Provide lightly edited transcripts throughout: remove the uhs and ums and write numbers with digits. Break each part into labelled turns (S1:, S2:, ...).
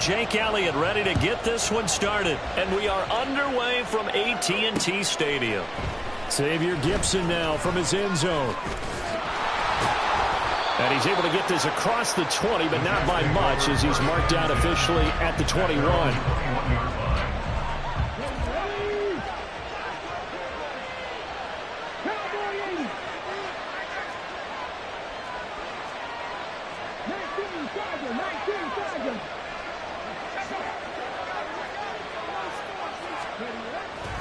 S1: Jake Elliott ready to get this one started. And we are underway from AT&T Stadium.
S2: Xavier Gipson now from his end zone. And he's able to get this across the 20, but not by much as he's marked out officially at the 21.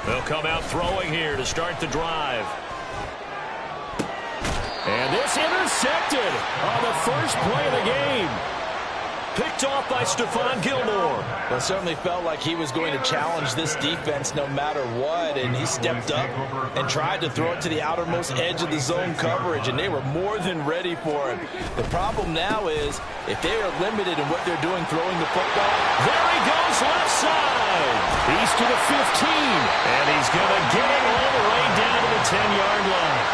S1: They'll come out throwing here to start the drive. And this intercepted on the first play of the game. Picked off by Stephon Gilmore.
S3: Well, it certainly felt like he was going to challenge this defense no matter what, and he stepped up and tried to throw it to the outermost edge of the zone coverage, and they were more than ready for him. The problem now is if they are limited in what they're doing throwing the football.
S1: There he goes left side. He's to the 15, and he's going to get it all the way down to the 10-yard line.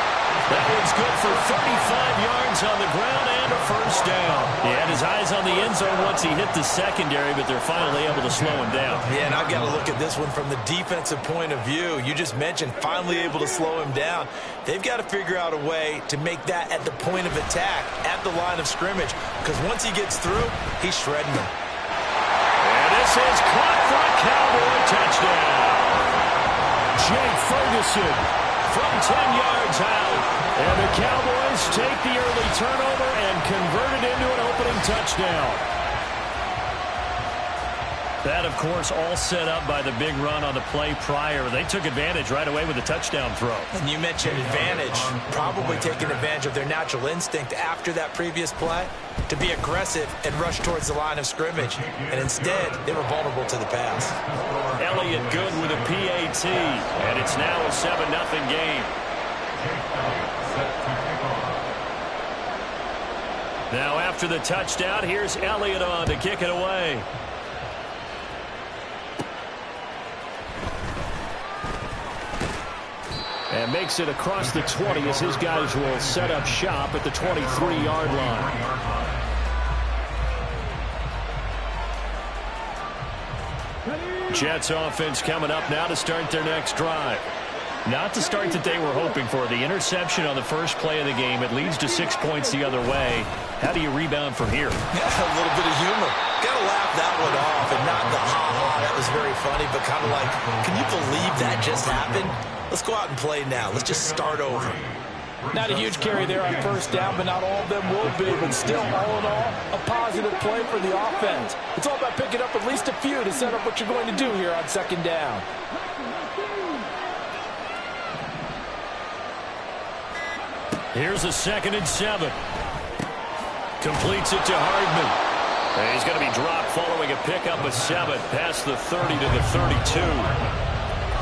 S1: That one's good for 35 yards on the ground and a first down. He had his eyes on the end zone once he hit the secondary, but they're finally able to slow him down.
S3: Yeah, and I've got to look at this one from the defensive point of view. You just mentioned finally able to slow him down. They've got to figure out a way to make that at the point of attack, at the line of scrimmage, because once he gets through, he's shredding them.
S1: And this is caught for a Cowboy touchdown.
S2: Jake Ferguson
S1: from 10 yards out.
S2: And the Cowboys take the early turnover and convert it into an opening touchdown.
S1: That, of course, all set up by the big run on the play prior. They took advantage right away with a touchdown throw.
S3: And you mentioned advantage, probably taking advantage of their natural instinct after that previous play to be aggressive and rush towards the line of scrimmage. And instead, they were vulnerable to the pass.
S1: Elliott good with a PAT, and it's now a 7-0 game. Now after the touchdown, here's Elliott on to kick it away.
S2: And makes it across the 20 as his guys will set up shop at the 23-yard line.
S1: Jets offense coming up now to start their next drive. Not the start that they were hoping for. The interception on the first play of the game. It leads to 6 points the other way. How do you rebound from here?
S3: Yeah, a little bit of humor. Got to laugh that one off and not the ha-ha. That was very funny, but kind of like, can you believe that just happened? Let's go out and play now. Let's just start over.
S4: Not a huge carry there on first down, but not all of them will be. But still, all in all, a positive play for the offense. It's all about picking up at least a few to set up what you're going to do here on second down.
S1: Here's a 2nd and 7. Completes it to Hardman. And he's going to be dropped following a pickup of 7 past the 30 to the 32.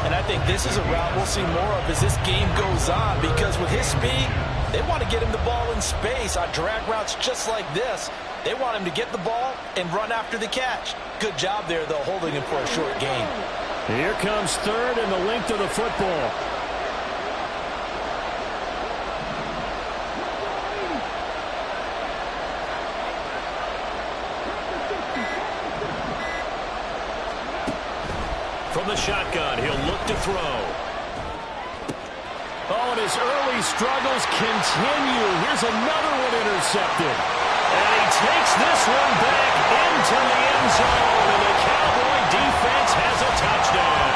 S4: And I think this is a route we'll see more of as this game goes on, because with his speed, they want to get him the ball in space on drag routes just like this. They want him to get the ball and run after the catch. Good job there, though, holding him for a short gain.
S2: Here comes 3rd and the length of the football.
S1: From the shotgun, he'll look to throw.
S2: Oh, and his early struggles continue. Here's another one intercepted.
S1: And he takes this one back into the end zone, and the Cowboy defense has a touchdown.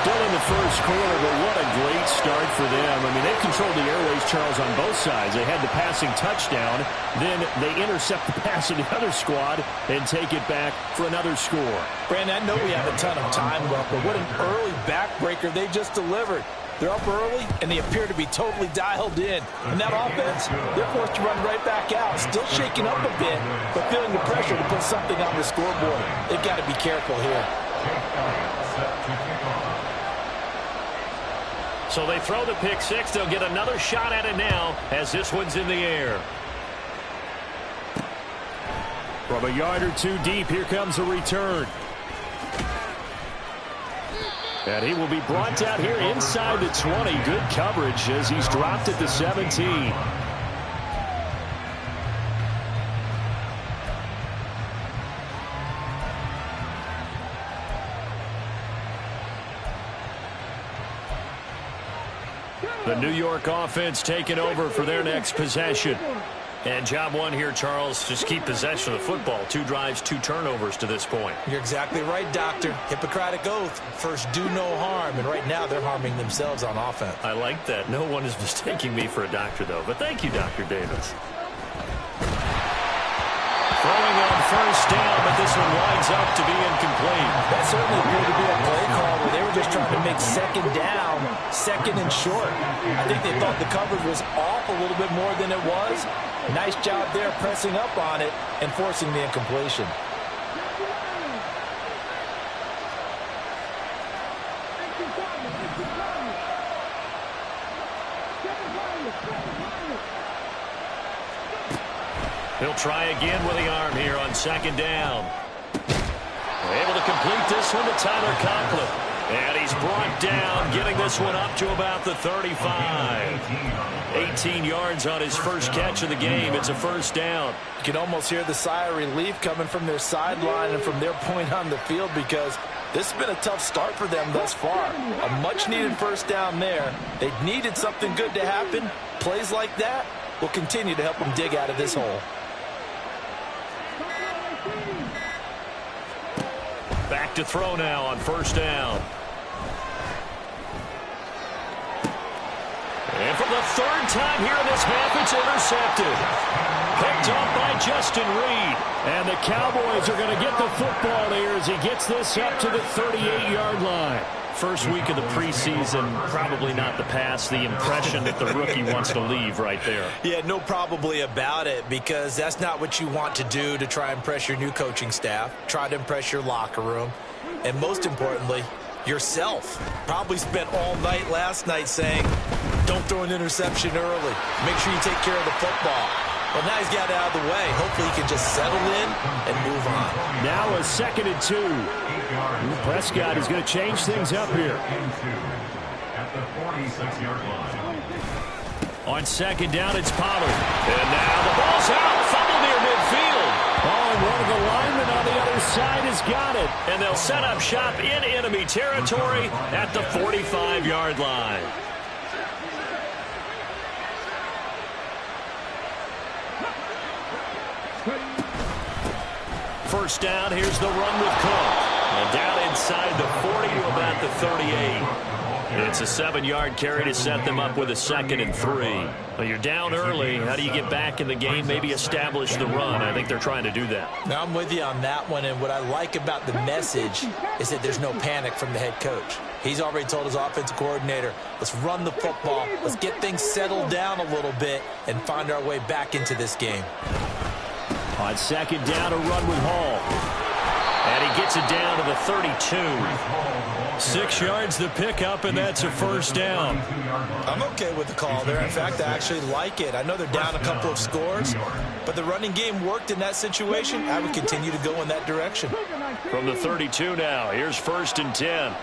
S2: Still in the first quarter, but what a great start for them. I mean, they've controlled the airways, Charles, on both sides. They had the passing touchdown, then they intercept the pass of the other squad and take it back for another score.
S4: Brandon, I know we have a ton of time left, but what an early backbreaker they just delivered. They're up early, and they appear to be totally dialed in. And that offense, they're forced to run right back out. Still shaking up a bit, but feeling the pressure to put something on the scoreboard. They've got to be careful here.
S1: So they throw the pick 6. They'll get another shot at it now as this one's in the air.
S2: From a yard or two deep, here comes a return. And he will be brought down here inside the 20. Good coverage as he's dropped at the 17.
S1: The New York offense taking over for their next possession. And job one here, Charles, just keep possession of the football. 2 drives, 2 turnovers to this point.
S4: You're exactly right, Doctor. Hippocratic oath. First, do no harm. And right now, they're harming themselves on offense.
S1: I like that. No one is mistaking me for a doctor, though. But thank you, Dr. Davis. Throwing on first down, but this one winds up to be incomplete.
S4: That certainly appeared to be a play call where they were just trying to make second down, second and short. I think they thought the coverage was off a little bit more than it was. Nice job there pressing up on it and forcing the incompletion.
S1: He'll try again with the arm here on second down. Able to complete this one to Tyler Conklin. And he's brought down, getting this one up to about the 35. 18 yards on his first catch of the game. It's a first down.
S4: You can almost hear the sigh of relief coming from their sideline and from their point on the field because this has been a tough start for them thus far. A much-needed first down there. They needed something good to happen. Plays like that will continue to help them dig out of this hole.
S1: Back to throw now on first down. And for the 3rd time here in this half, it's intercepted. Picked off by Justin Reed. And the Cowboys are going to get the football here as he gets this up to the 38-yard line. First week of the preseason, probably not the pass, the impression that the rookie wants to leave right there.
S4: Yeah, no probably about it, because that's not what you want to do to try and impress your new coaching staff, try to impress your locker room, and most importantly, yourself. Probably spent all night last night saying, don't throw an interception early. Make sure you take care of the football. Well, now he's got it out of the way. Hopefully he can just settle in and move on.
S1: Now a 2nd and 2. Prescott is going to change things up here.
S5: At the 46-yard line.
S1: On second down, it's Pollard. And now the ball's out. Fumble near midfield. Oh, and one of the linemen on the other side has got it. And they'll set up shop in enemy territory at the 45-yard line. First down, here's the run with Cook. And down inside the 40 to about the 38. It's a 7-yard carry to set them up with a 2nd and 3. Well, you're down early. How do you get back in the game, maybe establish the run? I think they're trying to do that.
S4: Now, I'm with you on that one, and what I like about the message is that there's no panic from the head coach. He's already told his offensive coordinator, let's run the football, let's get things settled down a little bit and find our way back into this game.
S1: On second down, a run with Hall. And he gets it down to the 32. 6 yards the pickup, and that's a first down.
S4: I'm okay with the call there. In fact, I actually like it. I know they're down a couple of scores, but the running game worked in that situation. I would continue to go in that direction.
S1: From the 32 now, here's 1st and 10.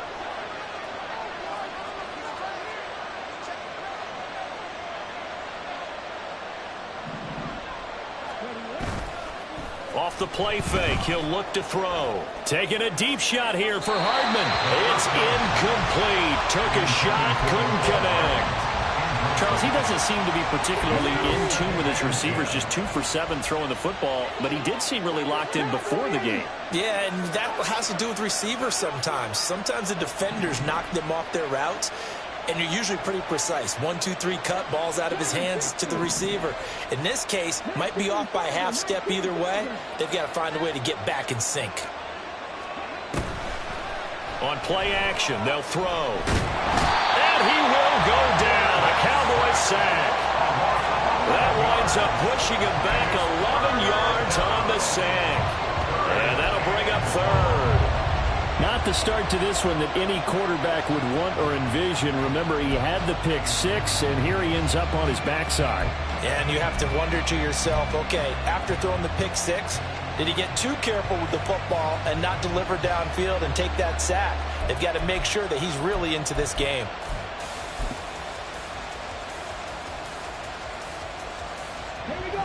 S1: Off the play fake, he'll look to throw. Taking a deep shot here for Hardman. It's incomplete. Took a shot, couldn't connect. Charles, he doesn't seem to be particularly in tune with his receivers, just 2 for 7 throwing the football, but he did seem really locked in before the game.
S4: Yeah, and that has to do with receivers sometimes. Sometimes the defenders knock them off their routes, and you're usually pretty precise. 1, 2, 3 cut, balls out of his hands to the receiver. In this case, might be off by a half step either way. They've got to find a way to get back in sync.
S1: On play action, they'll throw. And he will go down. A Cowboy sack. That winds up pushing him back 11 yards on the sack. And that'll bring up 3rd. Not the start to this one that any quarterback would want or envision. Remember, he had the pick 6, and here he ends up on his backside.
S4: And you have to wonder to yourself, okay, after throwing the pick 6, did he get too careful with the football and not deliver downfield and take that sack? They've got to make sure that he's really into this game.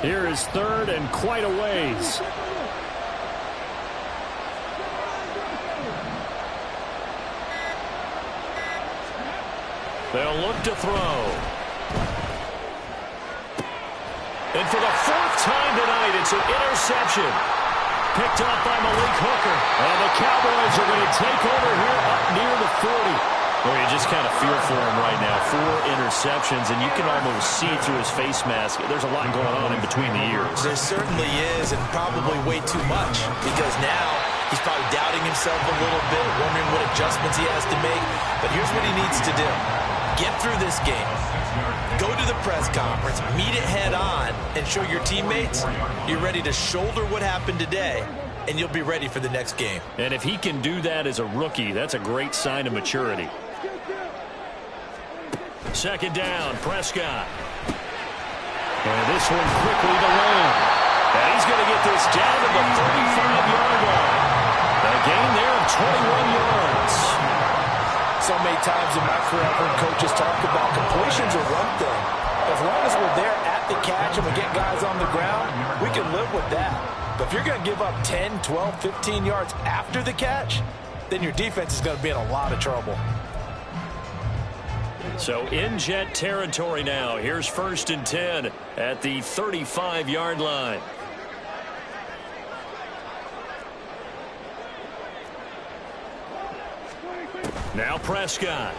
S1: Here is 3rd and quite a ways. They'll look to throw. And for the fourth time tonight, it's an interception. Picked up by Malik Hooker. And the Cowboys are going to take over here up near the 40. Well, you just kind of feel for him right now. 4 interceptions, and you can almost see through his face mask. There's a lot going on in between the ears.
S3: There certainly is, and probably way too much, because now he's probably doubting himself a little bit, wondering what adjustments he has to make. But here's what he needs to do. Get through this game. Go to the press conference, meet it head on, and show your teammates you're ready to shoulder what happened today, and you'll be ready for the next game.
S1: And if he can do that as a rookie, that's a great sign of maturity. Second down, Prescott. And this one quickly to Lamb. And he's going to get this down to the 35-yard line. A gain there of 21 yards.
S4: So many times in my career, I've heard coaches talk about completions are one thing. As long as we're there at the catch and we get guys on the ground, we can live with that. But if you're going to give up 10, 12, 15 yards after the catch, then your defense is going to be in a lot of trouble.
S1: So in Jet territory now. Here's 1st and 10 at the 35-yard line. Now Prescott.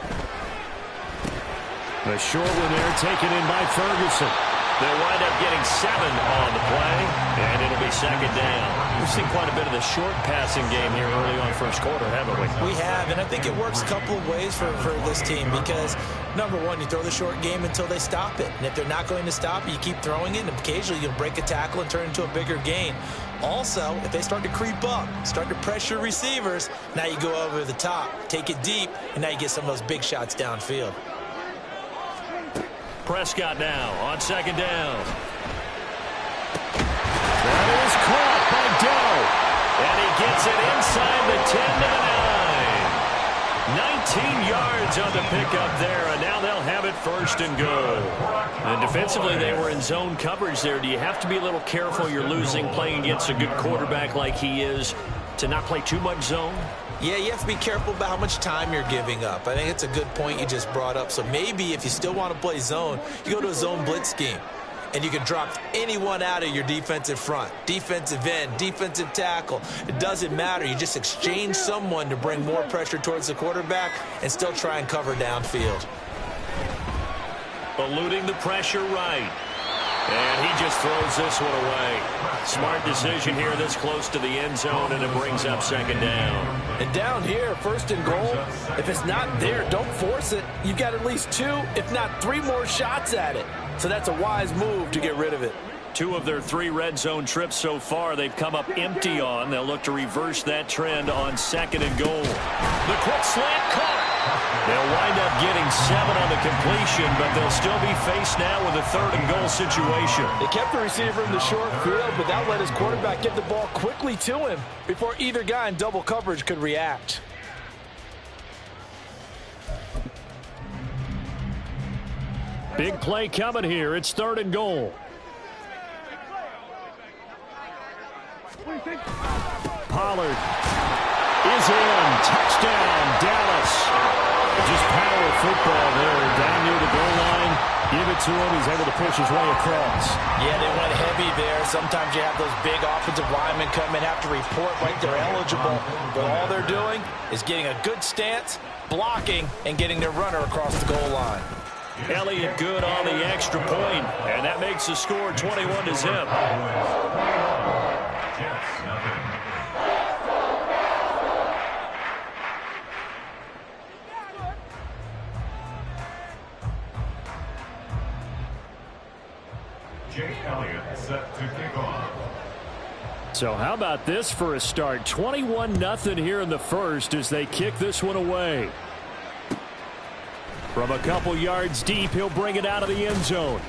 S1: The short one there taken in by Ferguson. They'll wind up getting 7 on the play, and it'll be second down. We've seen quite a bit of the short passing game here early on first quarter, haven't we?
S3: We have, and I think it works a couple of ways for this team because, number one, you throw the short game until they stop it. And if they're not going to stop it, you keep throwing it, and occasionally you'll break a tackle and turn it into a bigger gain. Also, if they start to creep up, start to pressure receivers, now you go over the top, take it deep, and now you get some of those big shots downfield.
S1: Prescott now on second down. That is caught by Doe. And he gets it inside the 10 to the 9. 19 yards on the pickup there, and now they'll have it 1st and goal. And defensively, they were in zone coverage there. Do you have to be a little careful? You're losing, playing against a good quarterback like he is, to not play too much zone?
S3: Yeah, you have to be careful about how much time you're giving up. I think it's a good point you just brought up. So maybe if you still want to play zone, you go to a zone blitz scheme. And you can drop anyone out of your defensive front. Defensive end, defensive tackle. It doesn't matter. You just exchange someone to bring more pressure towards the quarterback and still try and cover downfield.
S1: Eluding the pressure right. And he just throws this one away. Smart decision here this close to the end zone, and it brings up second down.
S4: And down here, 1st and goal, if it's not there, don't force it. You've got at least 2, if not 3 more shots at it. So that's a wise move to get rid of it.
S1: 2 of their 3 red zone trips so far they've come up empty on. They'll look to reverse that trend on 2nd and goal. The quick slant caught. They'll wind up getting 7 on the completion, but they'll still be faced now with a 3rd and goal situation.
S4: They kept the receiver in the short field, but that let his quarterback get the ball quickly to him before either guy in double coverage could react.
S1: Big play coming here. It's 3rd and goal. Pollard is in. Touchdown, Dallas. Just power football there. Down near the goal line. Give it to him. He's able to push his way across.
S3: Yeah, they went heavy there. Sometimes you have those big offensive linemen come and have to report like they're eligible. But all they're doing is getting a good stance, blocking, and getting their runner across the goal line.
S1: Elliott good on the extra point, and that makes the score 21-0.
S5: Jake Elliott set to kick off.
S1: So how about this for a start? 21-0 here in the first as they kick this one away. From a couple yards deep, he'll bring it out of the end zone.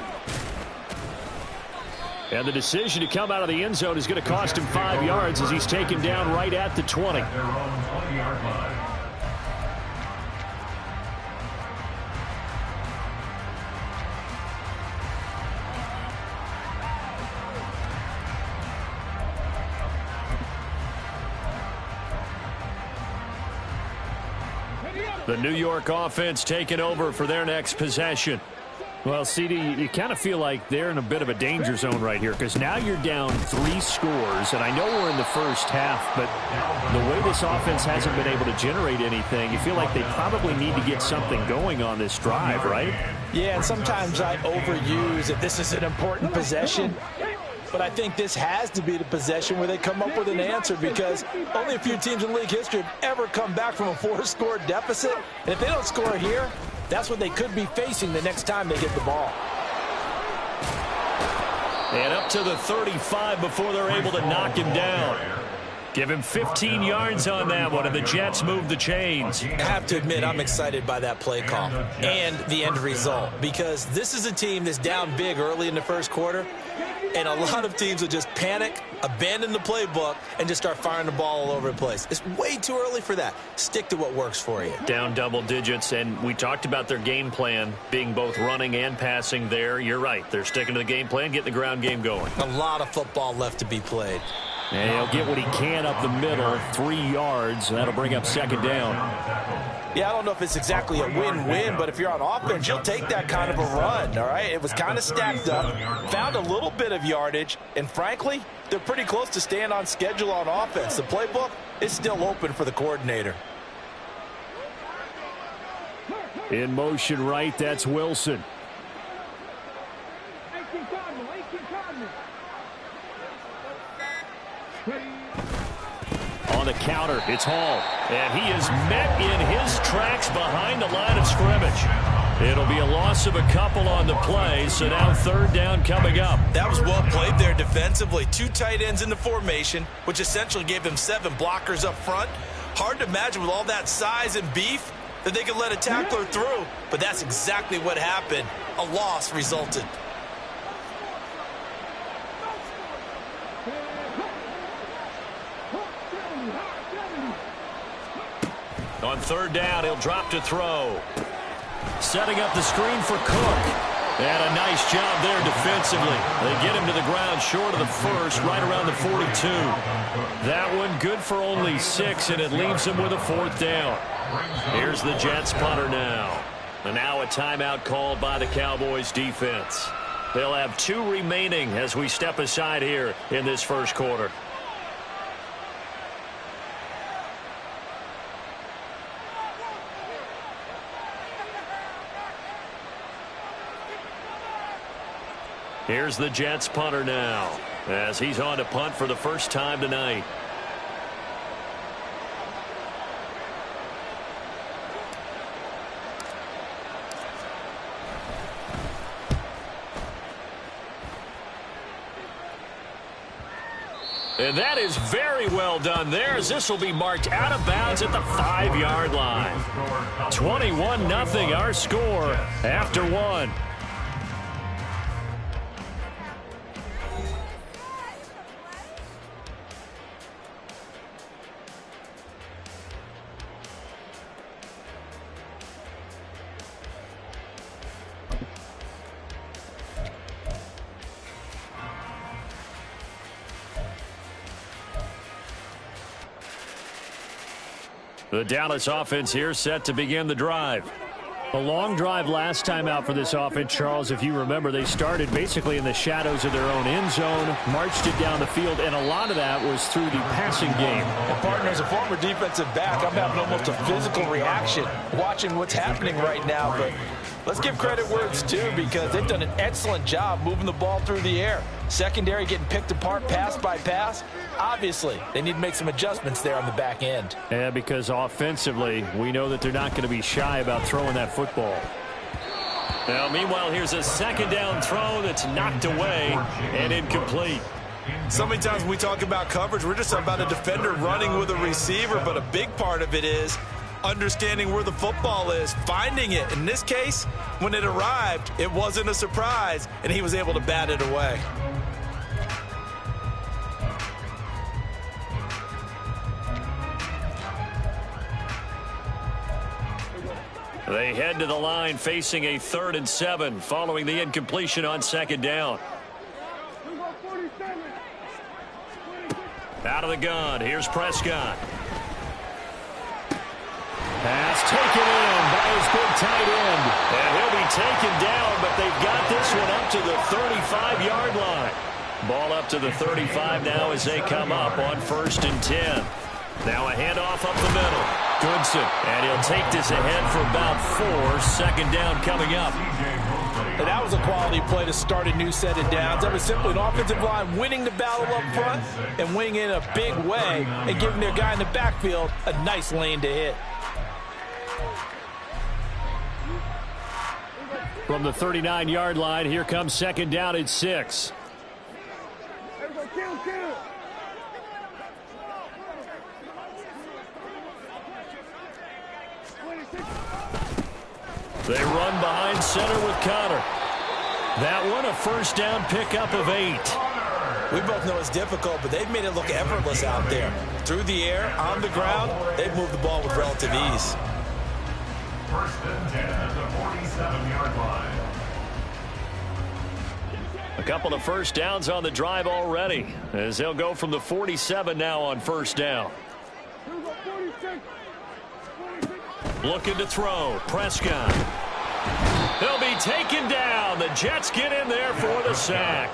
S1: And the decision to come out of the end zone is going to cost him 5 yards as he's taken down right at the 20.
S5: Their own 20-yard line.
S2: The New York offense taking over for their next possession. Well, CD, you kind of feel like they're in a bit of a danger zone right here because now you're down 3 scores, and I know we're in the first half, but the way this offense hasn't been able to generate anything, you feel like they probably need to get something going on this drive, right?
S4: Yeah, and sometimes I overuse if this is an important possession. But I think this has to be the possession where they come up with an answer because only a few teams in league history have ever come back from a 4-score deficit. And if they don't score here, that's what they could be facing the next time they get the ball.
S2: And up to the 35 before they're able to knock him down. Give him 15 yards on that one, and the Jets move the chains.
S4: I have to admit, I'm excited by that play call and the end result because this is a team that's down big early in the first quarter, and a lot of teams will just panic, abandon the playbook, and just start firing the ball all over the place. It's way too early for that. Stick to what works for you.
S2: Down double digits, and we talked about their game plan being both running and passing there. You're right. They're sticking to the game plan, getting the ground game going.
S4: A lot of football left to be played.
S2: And he'll get what he can up the middle, 3 yards. That'll bring up second down.
S4: Yeah, I don't know if it's exactly a win-win, but if you're on offense, you'll take that kind of a run, all right? It was kind of stacked up, found a little bit of yardage, and frankly, they're pretty close to staying on schedule on offense. The playbook is still open for the coordinator.
S2: In motion right, that's Wilson. On the counter, it's Hall. And he is met in his tracks behind the line of scrimmage. It'll be a loss of a couple on the play, so now third down coming up.
S4: That was well played there defensively. 2 tight ends in the formation, which essentially gave them 7 blockers up front. Hard to imagine with all that size and beef that they could let a tackler through, but that's exactly what happened. A loss resulted.
S2: On third down, he'll drop to throw. Setting up the screen for Cook. And a nice job there defensively. They get him to the ground short of the first, right around the 42. That one good for only 6, and it leaves him with a 4th down. Here's the Jets punter now. And now a timeout called by the Cowboys defense. They'll have 2 remaining as we step aside here in this first quarter. Here's the Jets punter now as he's on to punt for the first time tonight. And that is very well done there as this will be marked out of bounds at the 5-yard line. 21-0 our score after 1. The Dallas offense here set to begin the drive. A long drive last time out for this offense, Charles. If you remember, they started basically in the shadows of their own end zone, marched it down the field, and a lot of that was through the passing game.
S4: And partner, as a former defensive back, I'm having almost a physical reaction watching what's happening right now. But let's give credit where it's due because they've done an excellent job moving the ball through the air. Secondary getting picked apart pass by pass. Obviously, they need to make some adjustments there on the back end.
S2: Yeah, because offensively, we know that they're not going to be shy about throwing that football. Now, meanwhile, here's a second down throw that's knocked away and incomplete.
S4: So many times when we talk about coverage, we're just about a defender running with a receiver, but a big part of it is understanding where the football is, finding it. In this case, when it arrived, it wasn't a surprise, and he was able to bat it away.
S2: They head to the line facing a 3rd and 7 following the incompletion on second down. Out of the gun. Here's Prescott. Pass It's taken in by his big tight end. And he'll be taken down, but they've got this one up to the 35-yard line. Ball up to the 35 now as they come up on 1st and 10. Now a handoff up the middle. Goodson, and he'll take this ahead for about 4. Second down coming up.
S4: And that was a quality play to start a new set of downs. That was simply an offensive line winning the battle up front and winning in a big way and giving their guy in the backfield a nice lane to hit.
S2: From the 39-yard line, here comes second down at 6. They run behind center with Connor. That one a first down pickup of 8.
S4: We both know it's difficult, but they've made it look effortless out there. Through the air, on the ground, they've moved the ball with relative ease.
S5: 1st and 10 at the 47-yard line.
S2: A couple of first downs on the drive already, as they'll go from the 47 now on first down. Looking to throw. Prescott. He'll be taken down. The Jets get in there for the sack.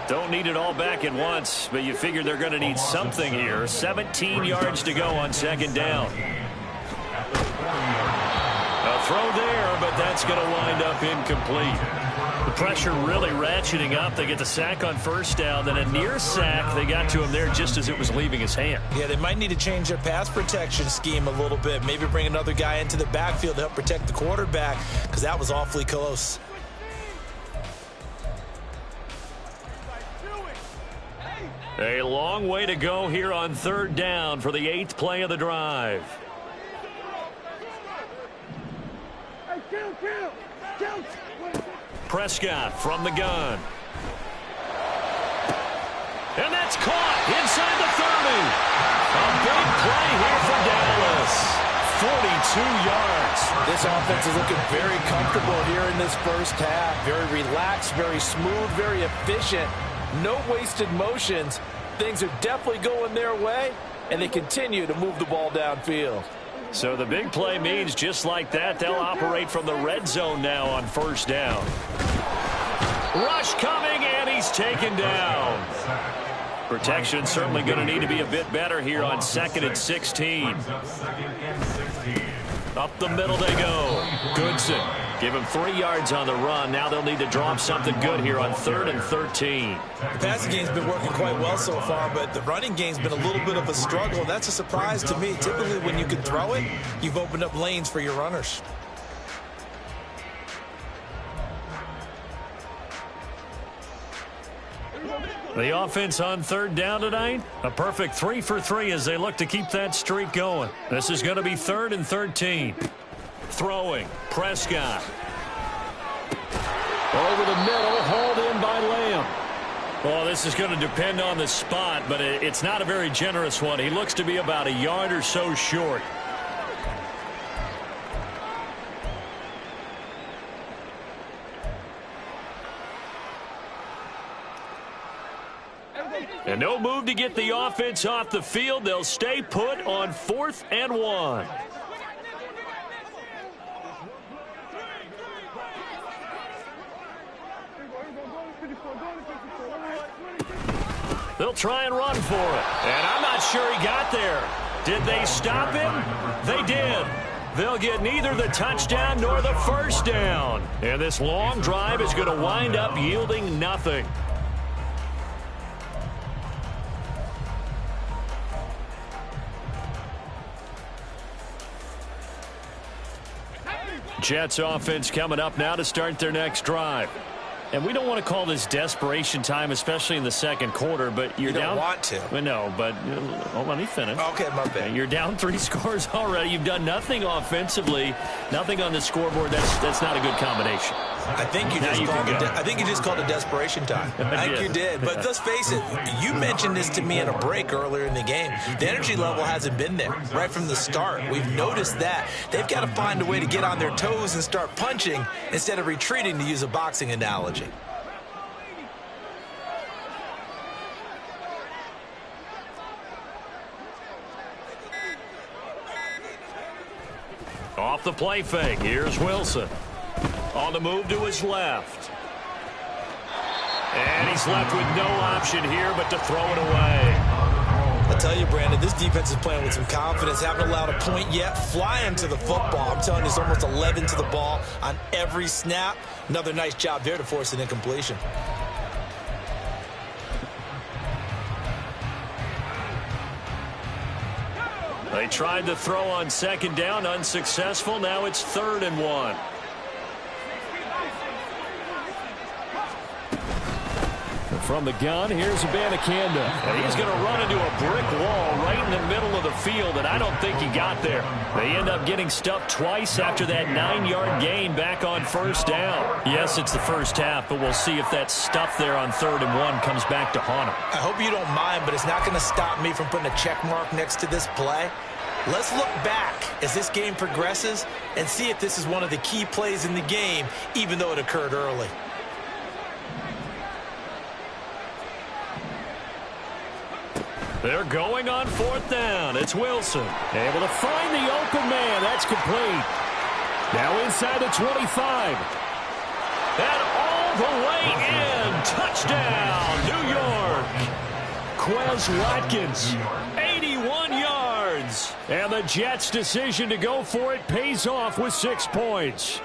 S2: Don't need it all back at once, but you figure they're going to need something here. 17 yards to go on second down. A throw there, but that's going to wind up incomplete. The pressure really ratcheting up. They get the sack on first down, then a near sack. They got to him there just as it was leaving his hand.
S4: Yeah, they might need to change their pass protection scheme a little bit. Maybe bring another guy into the backfield to help protect the quarterback, because that was awfully close.
S2: A long way to go here on third down for the 8th play of the drive. Prescott from the gun. And that's caught inside the 30. A big play here for Dallas. 42 yards.
S4: This offense is looking very comfortable here in this first half. Very relaxed, very smooth, very efficient. No wasted motions. Things are definitely going their way, and they continue to move the ball downfield.
S2: So the big play means just like that, they'll operate from the red zone now on first down. Rush coming, and he's taken down. Protection certainly going to need to be a bit better here on 2nd and 16. Up the middle they go. Goodson. Give him 3 yards on the run. Now they'll need to drop something good here on 3rd and 13.
S4: The passing game's been working quite well so far, but the running game's been a little bit of a struggle. That's a surprise to me. Typically, when you can throw it, you've opened up lanes for your runners.
S2: The offense on third down tonight, a perfect 3 for 3 as they look to keep that streak going. This is going to be 3rd and 13. Throwing, Prescott. Over the middle, hauled in by Lamb. Well, this is going to depend on the spot, but it's not a very generous one. He looks to be about a yard or so short. And no move to get the offense off the field. They'll stay put on 4th and 1. They'll try and run for it. And I'm not sure he got there. Did they stop him? They did. They'll get neither the touchdown nor the first down. And this long drive is going to wind up yielding nothing. Jets offense coming up now to start their next drive. And we don't want to call this desperation time, especially in the second quarter, but you're down.
S4: You don't want to.
S2: Well, no, but let me finish.
S4: Okay, my bad.
S2: You're down 3 scores already. You've done nothing offensively, nothing on the scoreboard. That's not a good combination.
S4: I think you just called it desperation time. I think you did. But let's face it, you mentioned this to me in a break earlier in the game. The energy level hasn't been there right from the start. We've noticed that. They've got to find a way to get on their toes and start punching instead of retreating, to use a boxing analogy.
S1: Off the play fake, here's Wilson. On the move to his left. And he's left with no option here but to throw it away.
S4: I tell you, Brandon, this defense is playing with some confidence. Haven't allowed a point yet. Flying to the football. I'm telling you, it's almost 11 to the ball on every snap. Another nice job there to force an incompletion.
S1: They tried to throw on second down, unsuccessful. Now it's 3rd and 1. From the gun, here's Abanikanda. And he's going to run into a brick wall right in the middle of the field, and I don't think he got there. They end up getting stuffed twice after that 9-yard gain back on 1st down. Yes, it's the first half, but we'll see if that stuff there on 3rd and 1 comes back to haunt him.
S4: I hope you don't mind, but it's not going to stop me from putting a check mark next to this play. Let's look back as this game progresses and see if this is one of the key plays in the game, even though it occurred early.
S1: They're going on 4th down. It's Wilson. Able to find the open man. That's complete. Now inside the 25. And all the way in. Touchdown, New York. Quez Watkins, 81 yards. And the Jets' decision to go for it pays off with 6 points.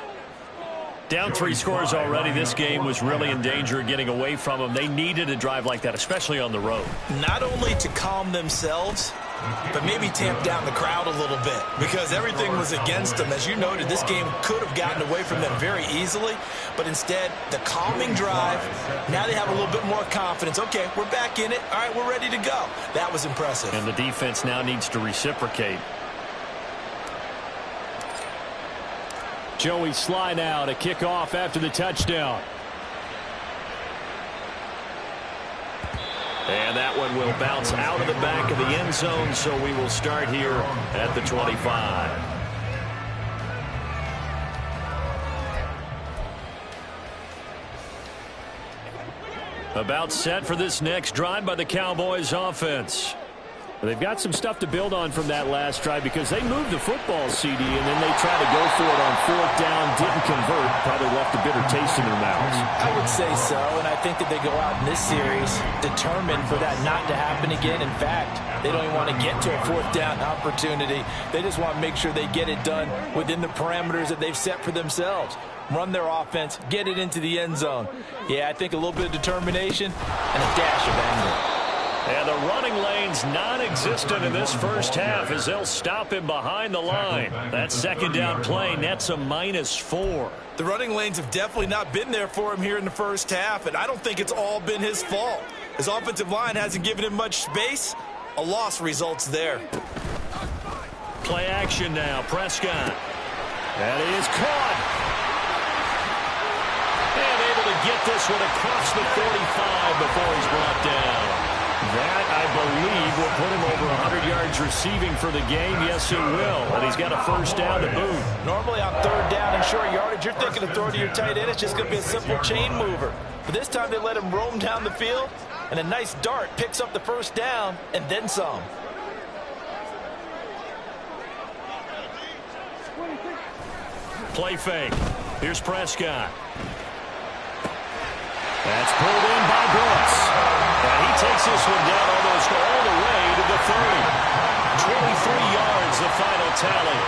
S1: Down 3 scores already. This game was really in danger of getting away from them. They needed a drive like that, especially on the road.
S4: Not only to calm themselves, but maybe tamp down the crowd a little bit, because everything was against them. As you noted, this game could have gotten away from them very easily, but instead, the calming drive, now they have a little bit more confidence. Okay, we're back in it. All right, we're ready to go. That was impressive.
S1: And the defense now needs to reciprocate. Joey Sly now to kick off after the touchdown. And that one will bounce out of the back of the end zone, so we will start here at the 25. About set for this next drive by the Cowboys offense. They've got some stuff to build on from that last drive because they moved the football, CD, and then they tried to go for it on 4th down, didn't convert, probably left a bitter taste in their mouths.
S4: I would say so, and I think that they go out in this series determined for that not to happen again. In fact, they don't even want to get to a 4th down opportunity. They just want to make sure they get it done within the parameters that they've set for themselves. Run their offense, get it into the end zone. Yeah, I think a little bit of determination and a dash of anger.
S1: And the running lane's non-existent in this first half as they'll stop him behind the line. That 2nd down play nets a -4.
S4: The running lanes have definitely not been there for him here in the first half, and I don't think it's all been his fault. His offensive line hasn't given him much space. A loss results there.
S1: Play action now. Prescott. That is caught. And able to get this one across the 45 before he's brought down. That, I believe, will put him over 100 yards receiving for the game. Yes, it will. And he's got a 1st down to boot.
S4: Normally on 3rd down and short yardage, you're thinking of throwing to your tight end. It's just going to be a simple chain mover. But this time they let him roam down the field, and a nice dart picks up the 1st down and then some.
S1: Play fake. Here's Prescott. That's pulled in by Brooks. And he takes this one down almost all the way to the 30. 23 yards, the final tally.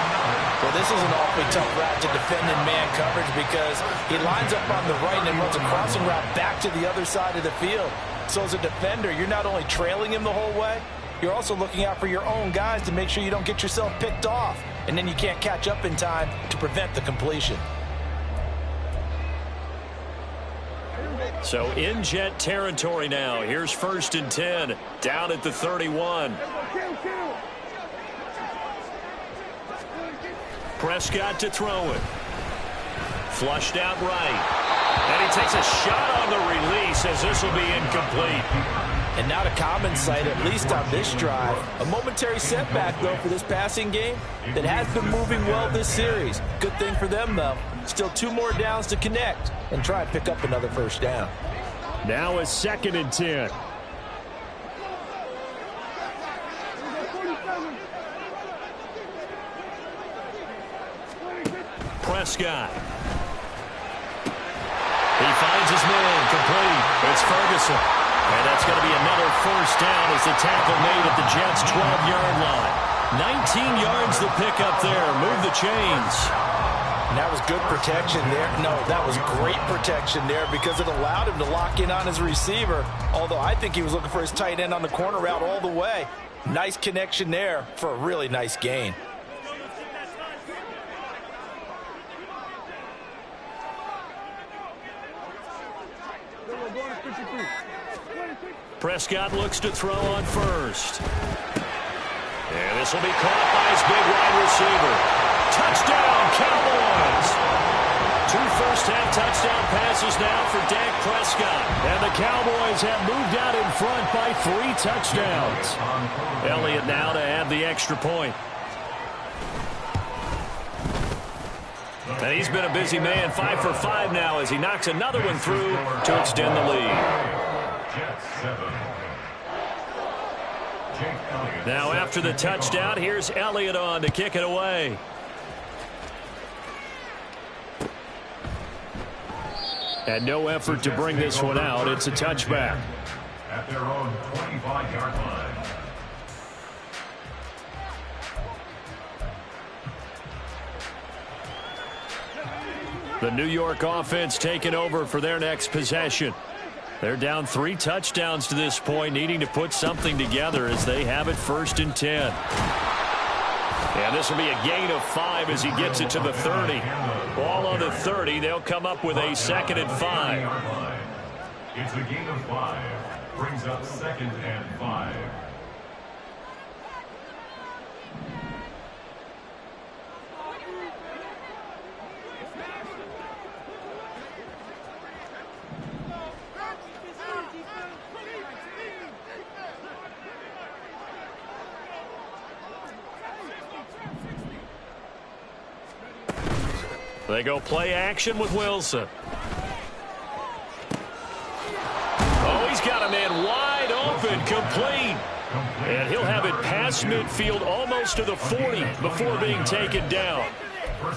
S4: Well, this is an awfully tough route to defend in man coverage because he lines up on the right and then runs a crossing route back to the other side of the field. So as a defender, you're not only trailing him the whole way, you're also looking out for your own guys to make sure you don't get yourself picked off. And then you can't catch up in time to prevent the completion.
S1: So in Jet territory now. Here's 1st and 10 down at the 31. Prescott to throw it. Flushed out right. And he takes a shot on the release as this will be incomplete.
S4: And not a common sight, at least on this drive. A momentary setback, though, for this passing game that has been moving well this series. Good thing for them, though. Still 2 more downs to connect and try and pick up another 1st down.
S1: Now a 2nd and 10. Prescott. He finds his man, complete. It's Ferguson. And that's going to be another first down as the tackle made at the Jets' 12-yard line. 19 yards to pick up there. Move the chains.
S4: And that was good protection there. No, that was great protection there because it allowed him to lock in on his receiver. Although I think he was looking for his tight end on the corner route all the way. Nice connection there for a really nice gain.
S1: Prescott looks to throw on first. And this will be caught by his big wide receiver. Touchdown, Cowboys! 2 first-half touchdown passes now for Dak Prescott. And the Cowboys have moved out in front by 3 touchdowns. Elliott now to add the extra point. And he's been a busy man, 5 for 5 now as he knocks another one through to extend the lead. Now after the touchdown, here's Elliott on to kick it away. And no effort to bring this one out. It's a touchback.
S5: At their own 25-yard line.
S1: The New York offense taking over for their next possession. They're down 3 touchdowns to this point, needing to put something together as they have it 1st and 10. And this will be a gain of 5 as he gets it to the 30. Ball on the 30. They'll come up with a 2nd and 5.
S5: It's a gain of 5. Brings up 2nd and 5.
S1: They go play action with Wilson. Oh, he's got a man wide open, complete. And he'll have it past midfield almost to the 40 before being taken down.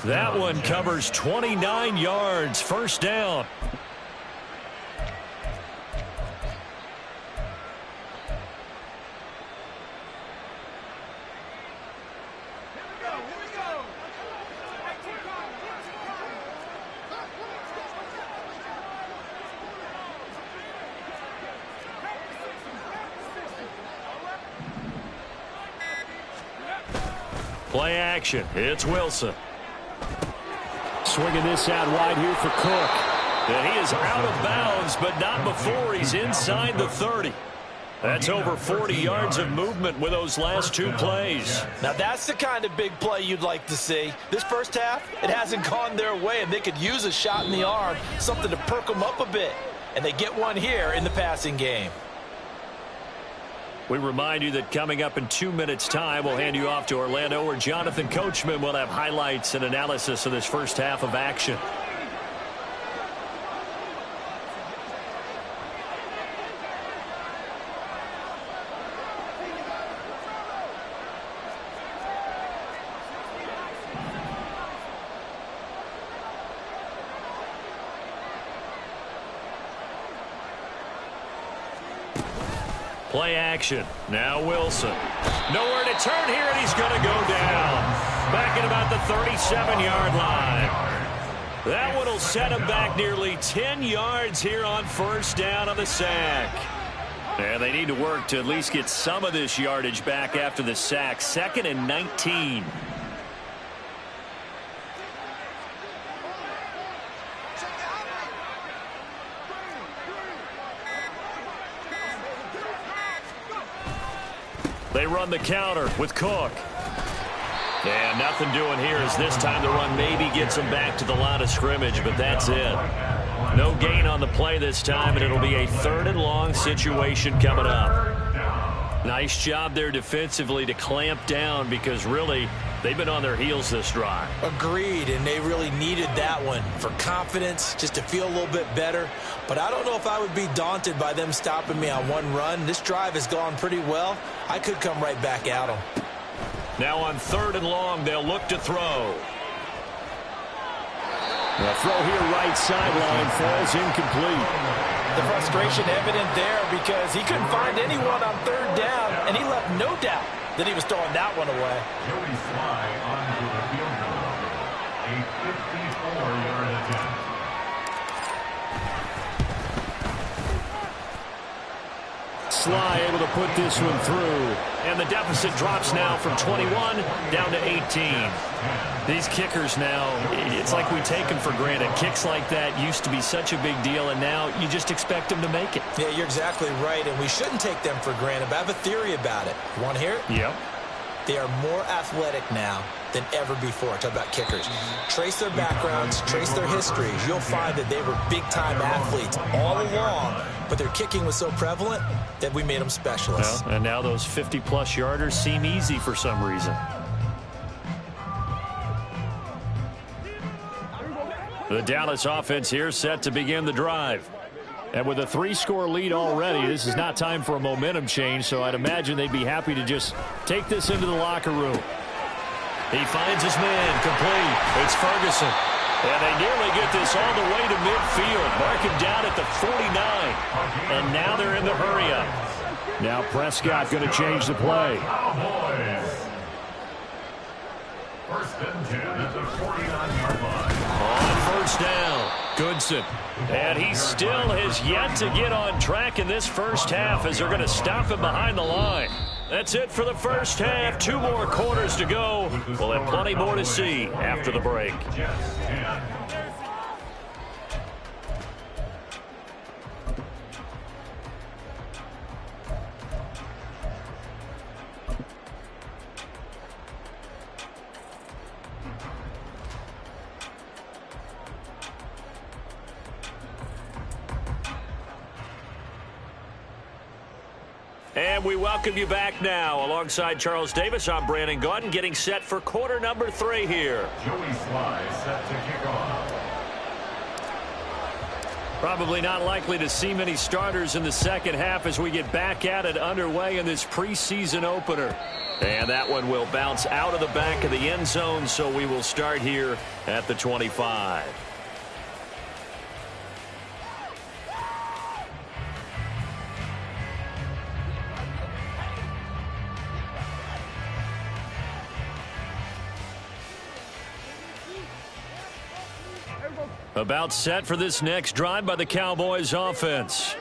S1: That one covers 29 yards, 1st down. Play action. It's Wilson. Swinging this out wide here for Cook. And he is out of bounds, but not before he's inside the 30. That's over 40 yards of movement with those last 2 plays.
S4: Now that's the kind of big play you'd like to see. This first half, it hasn't gone their way, and they could use a shot in the arm, something to perk them up a bit. And they get one here in the passing game.
S1: We remind you that coming up in 2 minutes' time, we'll hand you off to Orlando, where Jonathan Coachman will have highlights and analysis of this first half of action. Play action. Now Wilson. Nowhere to turn here, and he's going to go down. Back at about the 37-yard line. That one will set him back nearly 10 yards here on 1st down on the sack. And they need to work to at least get some of this yardage back after the sack. 2nd and 19. They run the counter with Cook. And nothing doing here as this time the run maybe gets them back to the line of scrimmage, but that's it. No gain on the play this time, and it'll be a 3rd and long situation coming up. Nice job there defensively to clamp down because really they've been on their heels this drive.
S4: Agreed, and they really needed that one for confidence, just to feel a little bit better. But I don't know if I would be daunted by them stopping me on one run. This drive has gone pretty well. I could come right back at them.
S1: Now on 3rd and long, they'll look to throw.
S2: The throw here right sideline falls incomplete.
S4: The frustration evident there because he couldn't find anyone on third down, and he left no doubt that he was throwing that one away.
S5: Joey Sly onto the field goal. A 54-yard attempt.
S2: Sly able to put this one through.
S1: And the deficit drops now from 21 down to 18. These kickers now, it's like we take them for granted. Kicks like that used to be such a big deal, and now you just expect them to make it.
S4: Yeah, you're exactly right, and we shouldn't take them for granted, but I have a theory about it. You want to hear it?
S1: Yep.
S4: They are more athletic now than ever before. Talk about kickers. Trace their backgrounds, trace their histories. You'll find that they were big-time athletes all along, but their kicking was so prevalent that we made them specialists.
S1: Well, and now those 50-plus yarders seem easy for some reason. The Dallas offense here set to begin the drive. And with a 3-score lead already, this is not time for a momentum change, so I'd imagine they'd be happy to just take this into the locker room. He finds his man, complete. It's Ferguson. And they nearly get this all the way to midfield. Mark him down at the 49. And now they're in the hurry-up.
S2: Now Prescott going to change the play.
S5: Cowboys. First and 10 at the 49-yard line.
S1: On first down, Goodson. And he still has yet to get on track in this first half as they're going to stop him behind the line. That's it for the first half. 2 more quarters to go. We'll have plenty more to see after the break.
S5: Jets 10.
S1: And we welcome you back now. Alongside Charles Davis, I'm Brandon Gaudin, getting set for quarter number 3 here.
S5: Joey Sly set to kick off.
S1: Probably not likely to see many starters in the second half as we get back at it underway in this preseason opener. And that one will bounce out of the back of the end zone, so we will start here at the 25. About set for this next drive by the Cowboys offense.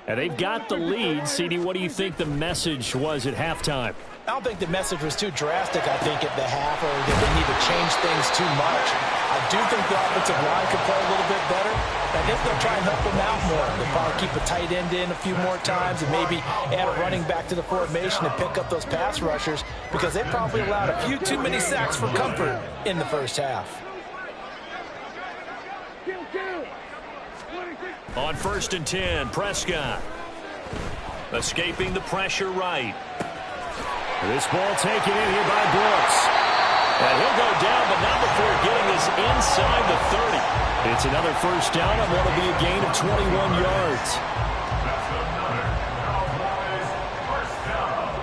S1: And they've got the lead. CD, what do you think the message was at halftime?
S4: I don't think the message was too drastic, I think, at the half, or that they need to change things too much. I do think the offensive line could play a little bit better. I think they'll try and help them out more. They'll probably keep a tight end in a few more times and maybe add a running back to the formation and pick up those pass rushers because they probably allowed a few too many sacks for comfort in the first half.
S1: On first and 10, Prescott. Escaping the pressure right.
S2: This ball taken in here by Brooks.
S1: And he'll go down, but not before getting this inside the 30.
S2: It's another first down and what will be a gain of 21 yards.
S5: That's another Cowboys first down.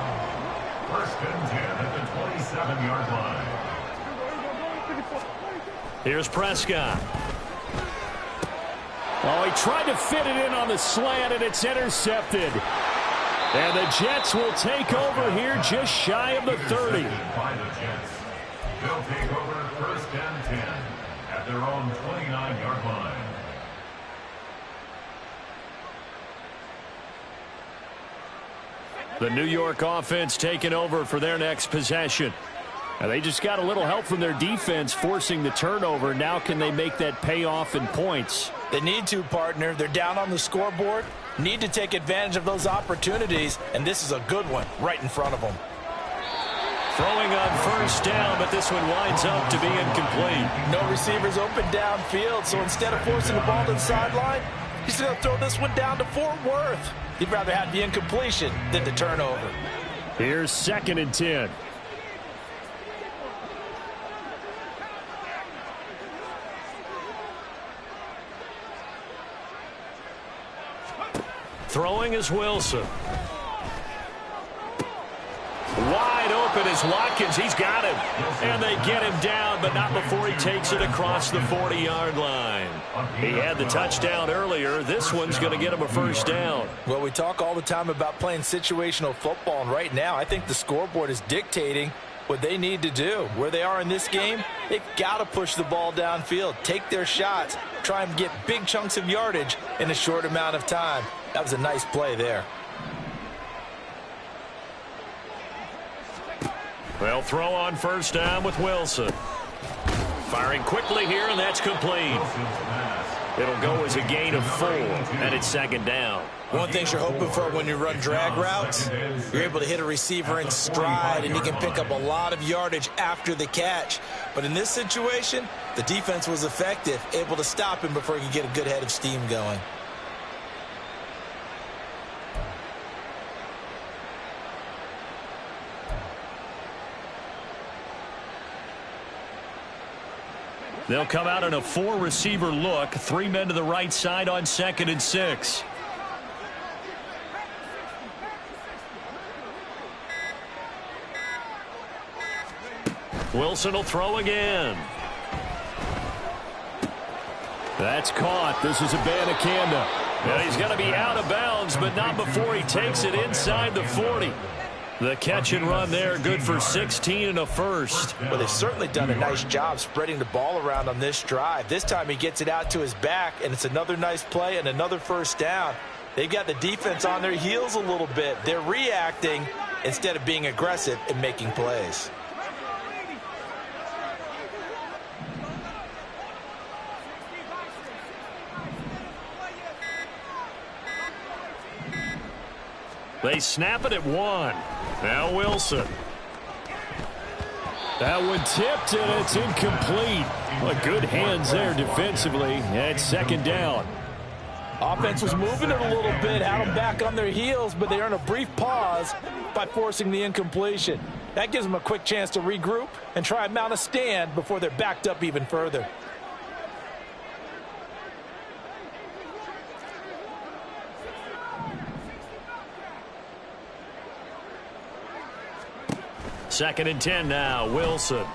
S5: First and 10 at the 27-yard line.
S1: Here's Prescott.
S2: Oh, he tried to fit it in on the slant, and it's intercepted. And the Jets will take over here just shy of the 30.
S5: By the Jets. They'll take over first and 10 at their own 29-yard line.
S2: The New York offense taking over for their next possession. Now they just got a little help from their defense forcing the turnover. Now can they make that pay off in points?
S4: They need to, partner. They're down on the scoreboard. Need to take advantage of those opportunities, and this is a good one right in front of them.
S1: Throwing on first down, but this one winds up to be incomplete.
S4: No receivers open downfield, so instead of forcing the ball to the sideline, he's going to throw this one down to Fort Worth. He'd rather have the incompletion than the turnover.
S2: Here's second and 10.
S1: Throwing is Wilson. Wide open is Watkins. He's got him. And they get him down, but not before he takes it across the 40-yard line. He had the touchdown earlier. This one's going to get him a first down.
S3: Well, we talk all the time about playing situational football, and right now I think the scoreboard is dictating what they need to do. Where they are in this game, they've got to push the ball downfield, take their shots, try and get big chunks of yardage in a short amount of time. That was a nice play there.
S1: They'll throw on first down with Wilson. Firing quickly here, and that's complete. It'll go as a gain of 4, and it's second down.
S3: One thing you're hoping for when you run drag routes, you're able to hit a receiver in stride, and he can pick up a lot of yardage after the catch. But in this situation, the defense was effective, able to stop him before he could get a good head of steam going.
S1: They'll come out in a 4-receiver look. 3 men to the right side on 2nd and 6. Wilson will throw again. That's caught. This is Abanikanda. And he's going to be out of bounds, but not before he takes it inside the 40. The catch and run there, good for 16 and a first.
S3: Well, they've certainly done a nice job spreading the ball around on this drive. This time he gets it out to his back, and it's another nice play and another first down. They've got the defense on their heels a little bit. They're reacting instead of being aggressive and making plays.
S1: They snap it at 1. Now Wilson. That one tipped, and it's incomplete. Well, good hands there defensively. And second down.
S3: Offense was moving it a little bit, had them back on their heels, but they earn a brief pause by forcing the incompletion. That gives them a quick chance to regroup and try and mount a stand before they're backed up even further.
S1: Second and 10 now, Wilson.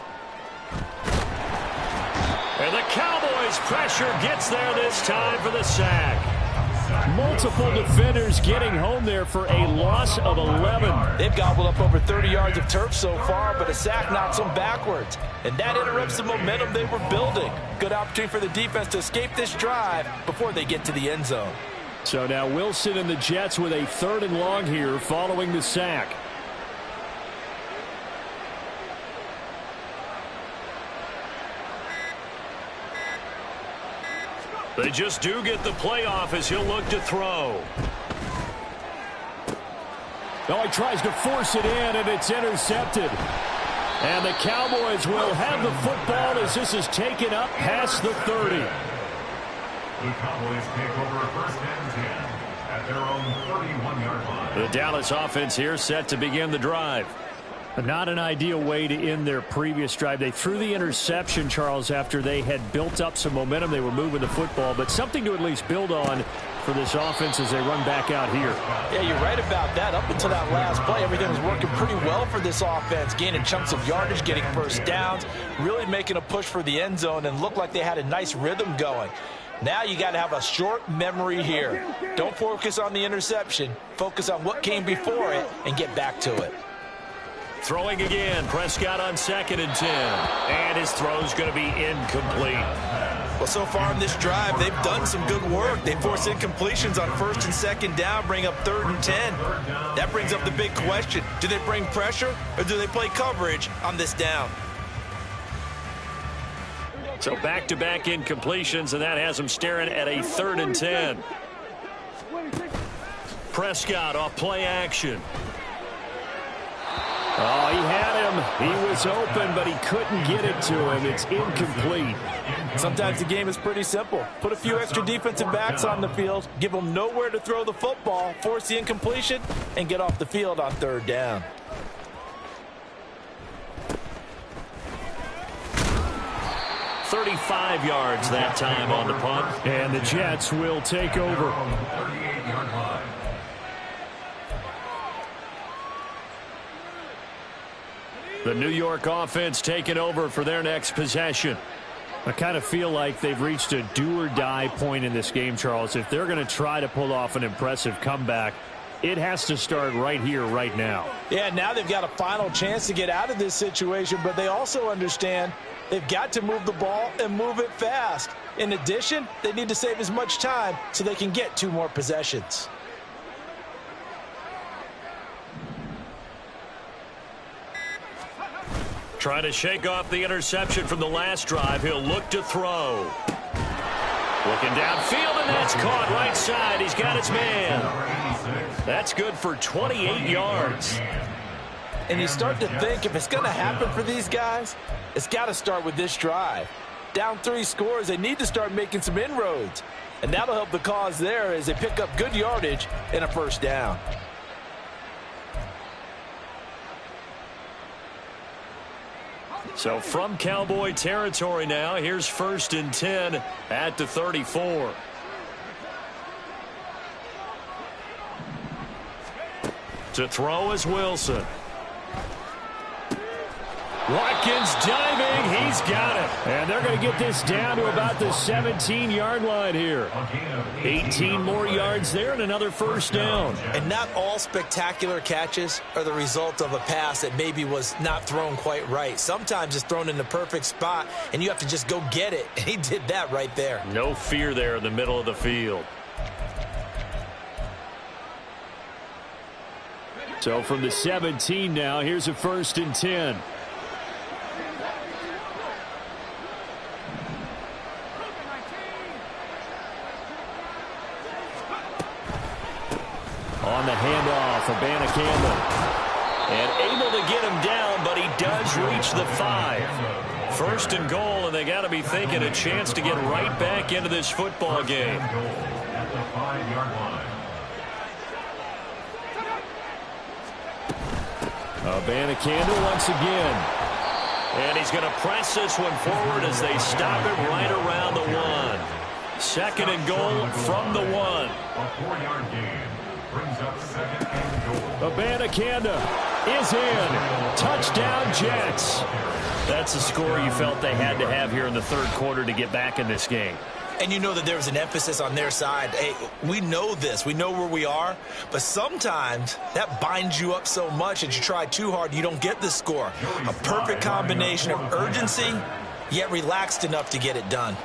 S1: And the Cowboys' pressure gets there this time for the sack. Multiple defenders getting home there for a loss of 11.
S3: They've gobbled up over 30 yards of turf so far, but a sack knocks them backwards. And that interrupts the momentum they were building. Good opportunity for the defense to escape this drive before they get to the end zone.
S1: So now Wilson and the Jets with a 3rd and long here following the sack. They just do get the playoff as he'll look to throw. Oh, he tries to force it in, and it's intercepted. And the Cowboys will have the football as this is taken up past the 30.
S5: The Cowboys take over 1st and 10 at their own 31-yard line.
S1: The Dallas offense here set to begin the drive. Not an ideal way to end their previous drive. They threw the interception, Charles, after they had built up some momentum. They were moving the football, but something to at least build on for this offense as they run back out here.
S3: Yeah, you're right about that. Up until that last play, everything was working pretty well for this offense, gaining chunks of yardage, getting first downs, really making a push for the end zone, and looked like they had a nice rhythm going. Now you got to have a short memory here. Don't focus on the interception. Focus on what came before it and get back to it.
S1: Throwing again, Prescott on 2nd and 10. And his throw's going to be incomplete.
S3: Well, so far in this drive, they've done some good work. They force incompletions on 1st and 2nd down, bring up 3rd and 10. That brings up the big question. Do they bring pressure or do they play coverage on this down?
S1: So back-to-back incompletions, and that has them staring at a 3rd and 10. Prescott off play action. Oh, he had him. He was open, but he couldn't get it to him. It's incomplete.
S3: Sometimes the game is pretty simple. Put a few extra defensive backs on the field, give them nowhere to throw the football, force the incompletion, and get off the field on 3rd down.
S1: $35 yards that time on the punt. And the Jets will take over.
S5: 38-yard line.
S2: The New York offense taking over for their next possession. I kind of feel like they've reached a do-or-die point in this game, Charles. If they're going to try to pull off an impressive comeback, it has to start right here, right now.
S4: Yeah, now they've got a final chance to get out of this situation, but they also understand they've got to move the ball and move it fast. In addition, they need to save as much time so they can get 2 more possessions.
S2: Trying to shake off the interception from the last drive. He'll look to throw. Looking downfield, and that's caught right side. He's got his man. That's good for 28 yards.
S4: And you start to think if it's going to happen for these guys, it's got to start with this drive. Down 3 scores, they need to start making some inroads. And that'll help the cause there as they pick up good yardage and a first down.
S2: So from Cowboy territory now, here's 1st and 10 at the 34. To throw is Wilson. Watkins diving. He's got it. And they're going to get this down to about the 17-yard line here. 18 more yards there and another first down.
S4: And not all spectacular catches are the result of a pass that maybe was not thrown quite right. Sometimes it's thrown in the perfect spot, and you have to just go get it. And he did that right there.
S2: No fear there in the middle of the field. So from the 17 now, here's a 1st and 10. On the handoff, Abanikanda. And able to get him down, but he does reach the 5. 1st and goal, and they got to be thinking a chance to get right back into this football game.
S5: At the 5-yard line.
S2: Abanikanda once again. And he's going to press this one forward as they stop it right around the 1. 2nd and goal from the 1.
S5: A 4-yard gain brings up 2nd and goal.
S2: Abanikanda is in. Touchdown, Jets. That's the score you felt they had to have here in the 3rd quarter to get back in this game.
S4: And you know that there was an emphasis on their side. Hey, we know this. We know where we are. But sometimes that binds you up so much that you try too hard, you don't get the score. A perfect combination of urgency, yet relaxed enough to get it done.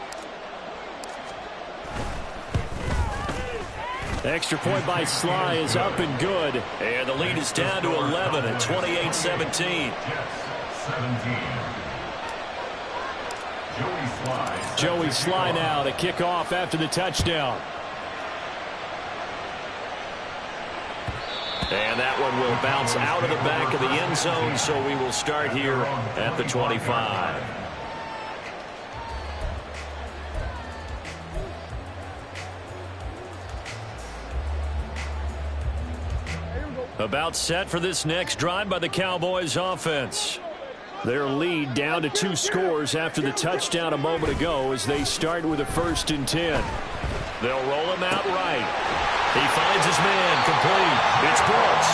S2: Extra point by Sly is up and good. And the lead is down to 11 at 28-17.
S5: 17.
S2: Joey Sly now to kick off after the touchdown. And that one will bounce out of the back of the end zone, so we will start here at the 25. About set for this next drive by the Cowboys offense. Their lead down to 2 scores after the touchdown a moment ago as they start with a 1st and 10. They'll roll him out right. He finds his man complete. It's Brooks.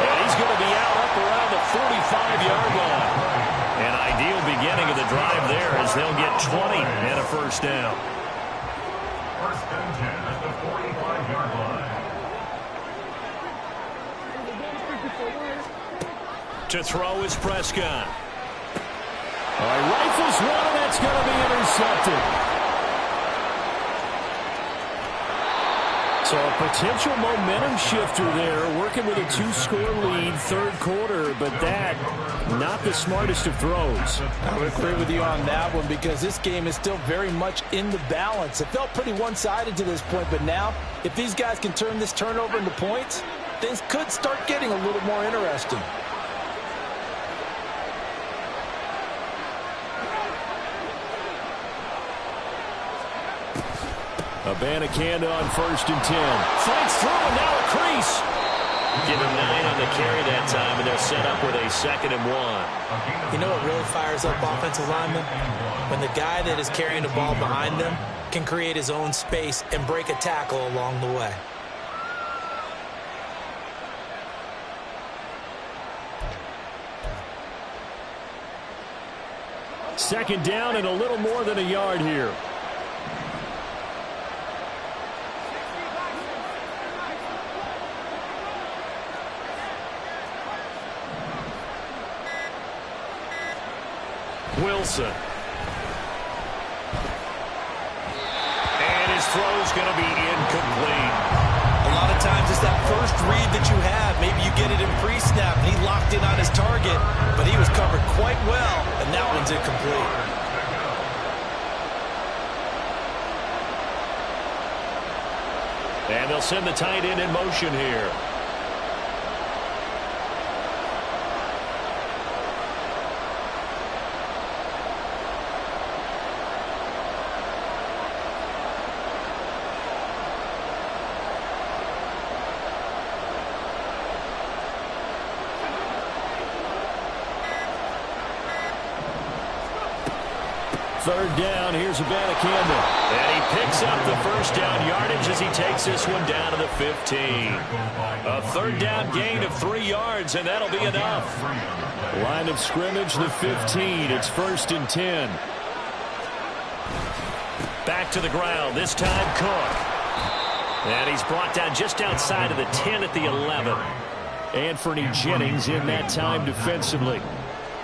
S2: And he's going to be out up around the 45-yard line. An ideal beginning of the drive there as they'll get 20 and a first down.
S5: 1st and 10 at the 45-yard line.
S2: To throw is Prescott. All right, rifles one, and that's going to be intercepted. So a potential momentum shifter there, working with a 2-score lead, 3rd quarter, but that, not the smartest of throws.
S4: I would agree with you on that one because this game is still very much in the balance. It felt pretty one-sided to this point, but now, if these guys can turn this turnover into points, things could start getting a little more interesting.
S2: Abanikanda on 1st and 10. Fights through, and now a crease. Give him 9 on the carry that time, and they're set up with a 2nd and 1.
S4: You know what really fires up offensive linemen? When the guy that is carrying the ball behind them can create his own space and break a tackle along the way.
S2: Second down and a little more than a yard here. Wilson. And his throw's going to be incomplete.
S4: A lot of times it's that first read that you have. Maybe you get it in pre-snap, and he locked in on his target, but he was covered quite well, and that one's incomplete.
S2: And they'll send the tight end in motion here. Third down, here's Abanikanda. And he picks up the first down yardage as he takes this one down to the 15. A third down gain of 3 yards, and that'll be enough. Line of scrimmage, the 15. It's 1st and 10. Back to the ground, this time Cook. And he's brought down just outside of the 10 at the 11. Anthony Jennings in that time defensively.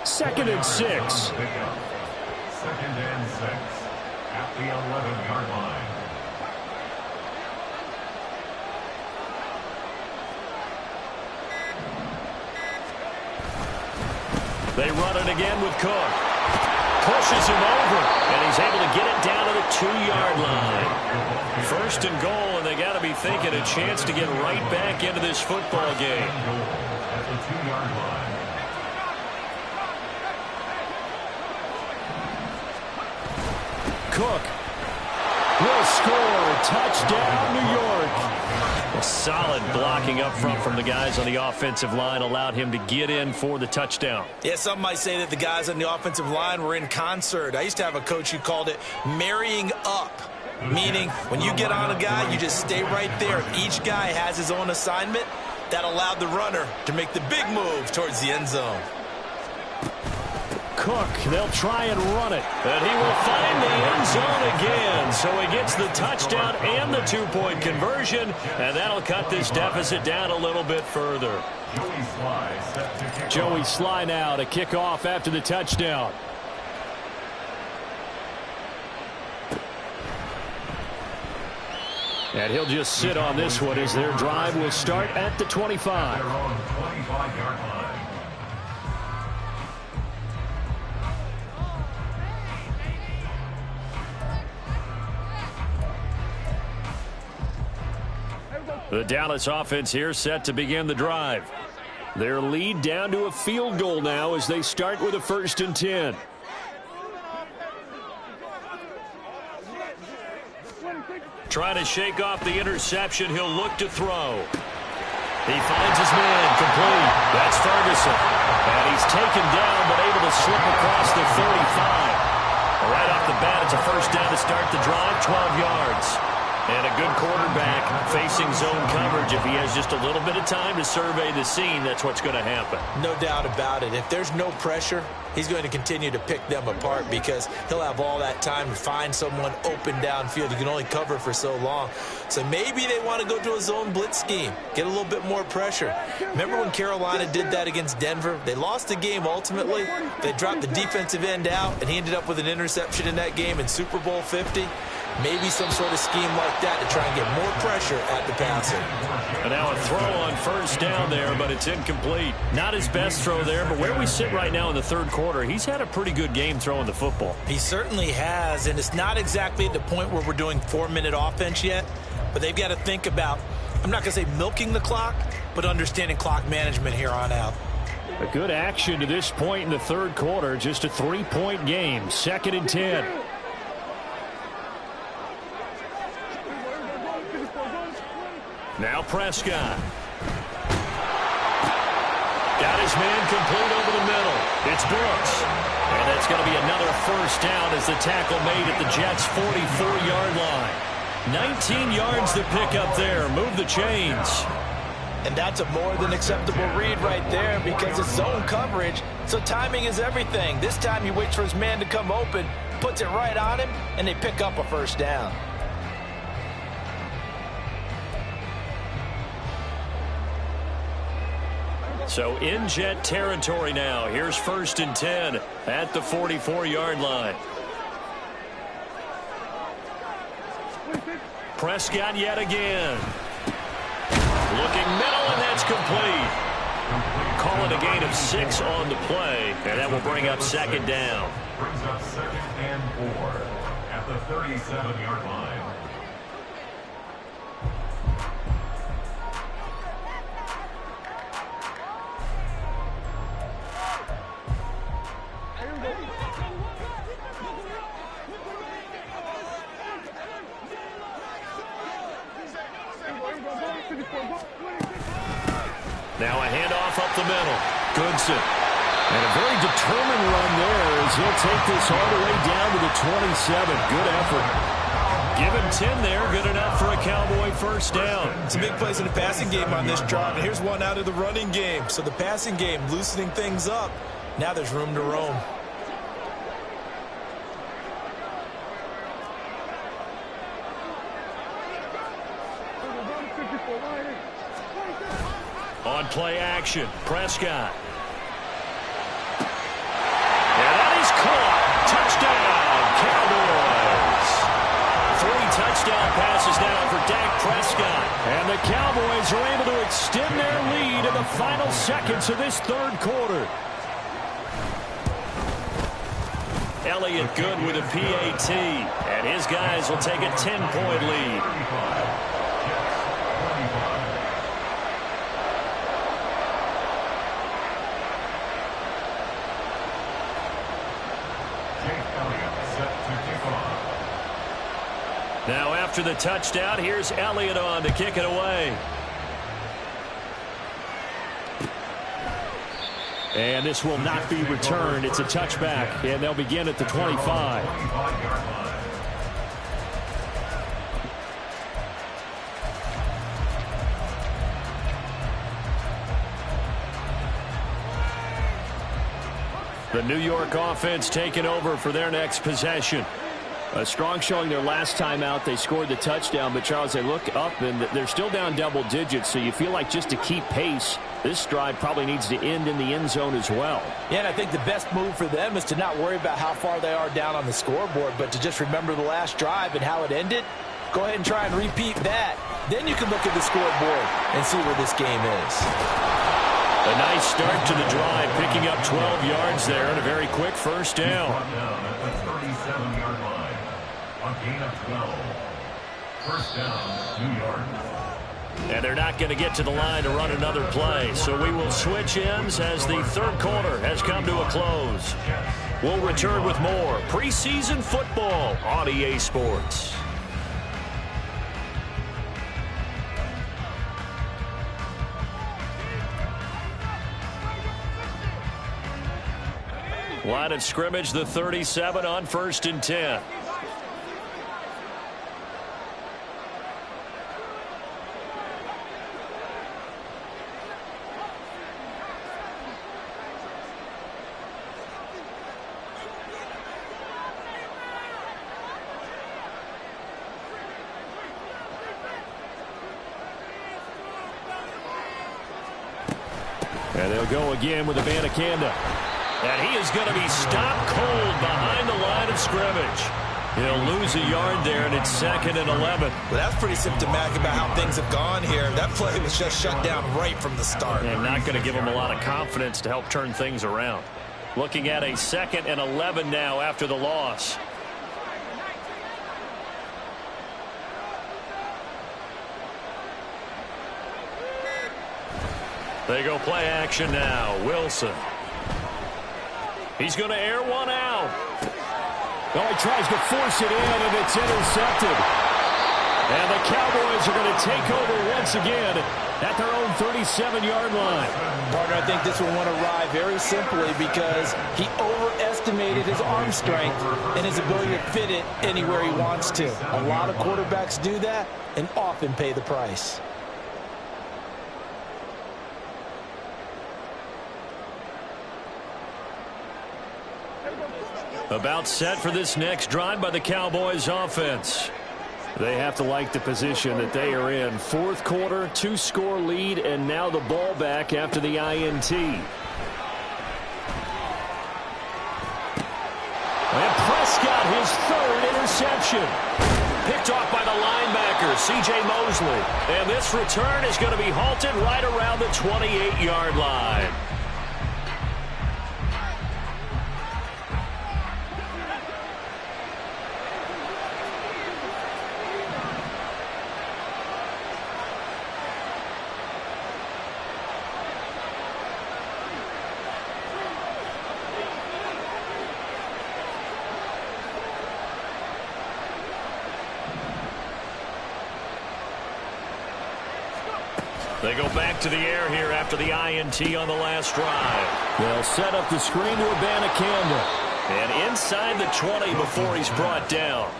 S2: 2nd and 6.
S5: 2nd and 6 at the 11-yard line.
S2: They run it again with Cook. Pushes him over, and he's able to get it down to the 2-yard line. 1st and goal, and they got to be thinking a chance to get right back into this football game.
S5: At the 2-yard line.
S2: Cook will score. Touchdown, New York. A solid blocking up front from the guys on the offensive line allowed him to get in for the touchdown.
S4: Yeah, some might say that the guys on the offensive line were in concert. I used to have a coach who called it marrying up, meaning when you get on a guy, you just stay right there. Each guy has his own assignment. That allowed the runner to make the big move towards the end zone.
S2: Cook, they'll try and run it. And he will find the end zone again. So he gets the touchdown and the 2-point conversion. And that'll cut this deficit down a little bit further. Joey Sly now to kick off after the touchdown. And he'll just sit on this one as their drive will start at the 25.
S5: They're on the 25-yard line.
S2: The Dallas offense here set to begin the drive. Their lead down to a field goal now as they start with a 1st and 10. Trying to shake off the interception. He'll look to throw. He finds his man complete. That's Ferguson. And he's taken down but able to slip across the 35. Right off the bat, it's a 1st down to start the drive, 12 yards. And a good quarterback facing zone coverage. If he has just a little bit of time to survey the scene, that's what's going to happen.
S4: No doubt about it. If there's no pressure, he's going to continue to pick them apart because he'll have all that time to find someone open downfield. You can only cover for so long. So maybe they want to go to a zone blitz scheme, get a little bit more pressure. Remember when Carolina did that against Denver? They lost the game ultimately. They dropped the defensive end out, and he ended up with an interception in that game in Super Bowl 50. Maybe some sort of scheme like that to try and get more pressure at the passer.
S2: And now a throw on 1st down there, but it's incomplete. Not his best throw there, but where we sit right now in the 3rd quarter, he's had a pretty good game throwing the football.
S4: He certainly has, and it's not exactly at the point where we're doing 4-minute offense yet, but they've got to think about, I'm not going to say milking the clock, but understanding clock management here on out.
S2: A good action to this point in the 3rd quarter, just a 3-point game, 2nd and 10. Now Prescott. Got his man complete over the middle. It's Brooks. And that's going to be another 1st down as the tackle made at the Jets' 44-yard line. 19 yards to pick up there. Move the chains.
S4: And that's a more than acceptable read right there because it's zone coverage, so timing is everything. This time he waits for his man to come open, puts it right on him, and they pick up a first down.
S1: So in Jet territory now. Here's 1st and 10 at the 44-yard line. Prescott yet again. Looking middle, and that's complete. Call it a gain of 6 on the play, and that will bring up 2nd down.
S5: Brings up 2nd and 4 at the 37-yard line.
S1: Now a handoff up the middle. Goodson. And a very determined run there as he'll take this all the way down to the 27. Good effort. Give him 10 there. Good enough for a Cowboy first down.
S4: Some big plays in the passing game on this drive. And here's one out of the running game. So the passing game loosening things up. Now there's room to roam.
S1: On play action, Prescott. And that is caught. Touchdown, Cowboys. 3 touchdown passes now for Dak Prescott. And the Cowboys are able to extend their lead in the final seconds of this 3rd quarter. Elliott good with a PAT. And his guys will take a 10-point lead. Now after the touchdown, here's Elliott on to kick it away. And this will not be returned. It's a touchback, and they'll begin at the 25. The New York offense taking over for their next possession. A strong showing their last time out. They scored the touchdown, but Charles, they look up and they're still down double digits, so you feel like just to keep pace, this drive probably needs to end in the end zone as well.
S4: Yeah, and I think the best move for them is to not worry about how far they are down on the scoreboard, but to just remember the last drive and how it ended. Go ahead and try and repeat that. Then you can look at the scoreboard and see where this game is.
S1: A nice start to the drive, picking up 12 yards there and a very quick first down.
S5: At the 37-yard line. A gain of 12. First down, New York.
S1: And they're not going to get to the line to run another play. So we will switch ends as the 3rd quarter has come to a close. We'll return with more preseason football on EA Sports. Line of scrimmage, the 37 on 1st and 10. And they'll go again with Abanikanda. And he is going to be stopped cold behind the line of scrimmage. He'll lose a yard there, and it's 2nd and 11.
S4: Well, that's pretty symptomatic about how things have gone here. That play was just shut down right from the start.
S1: And not going to give him a lot of confidence to help turn things around. Looking at a 2nd and 11 now after the loss. They go play action now. Wilson. He's going to air one out. Well, he tries to force it in, and it's intercepted. And the Cowboys are going to take over once again at their own 37-yard line.
S4: Partner, I think this will want to ride very simply because he overestimated his arm strength and his ability to fit it anywhere he wants to. A lot of quarterbacks do that and often pay the price.
S1: About set for this next drive by the Cowboys offense.
S2: They have to like the position that they are in. Fourth quarter, 2-score lead, and now the ball back after the INT.
S1: And Prescott, his third interception. Picked off by the linebacker, C.J. Mosley. And this return is going to be halted right around the 28-yard line. They go back to the air here after the INT on the last drive.
S2: They'll set up the screen to Campbell.
S1: And inside the 20 before he's brought down.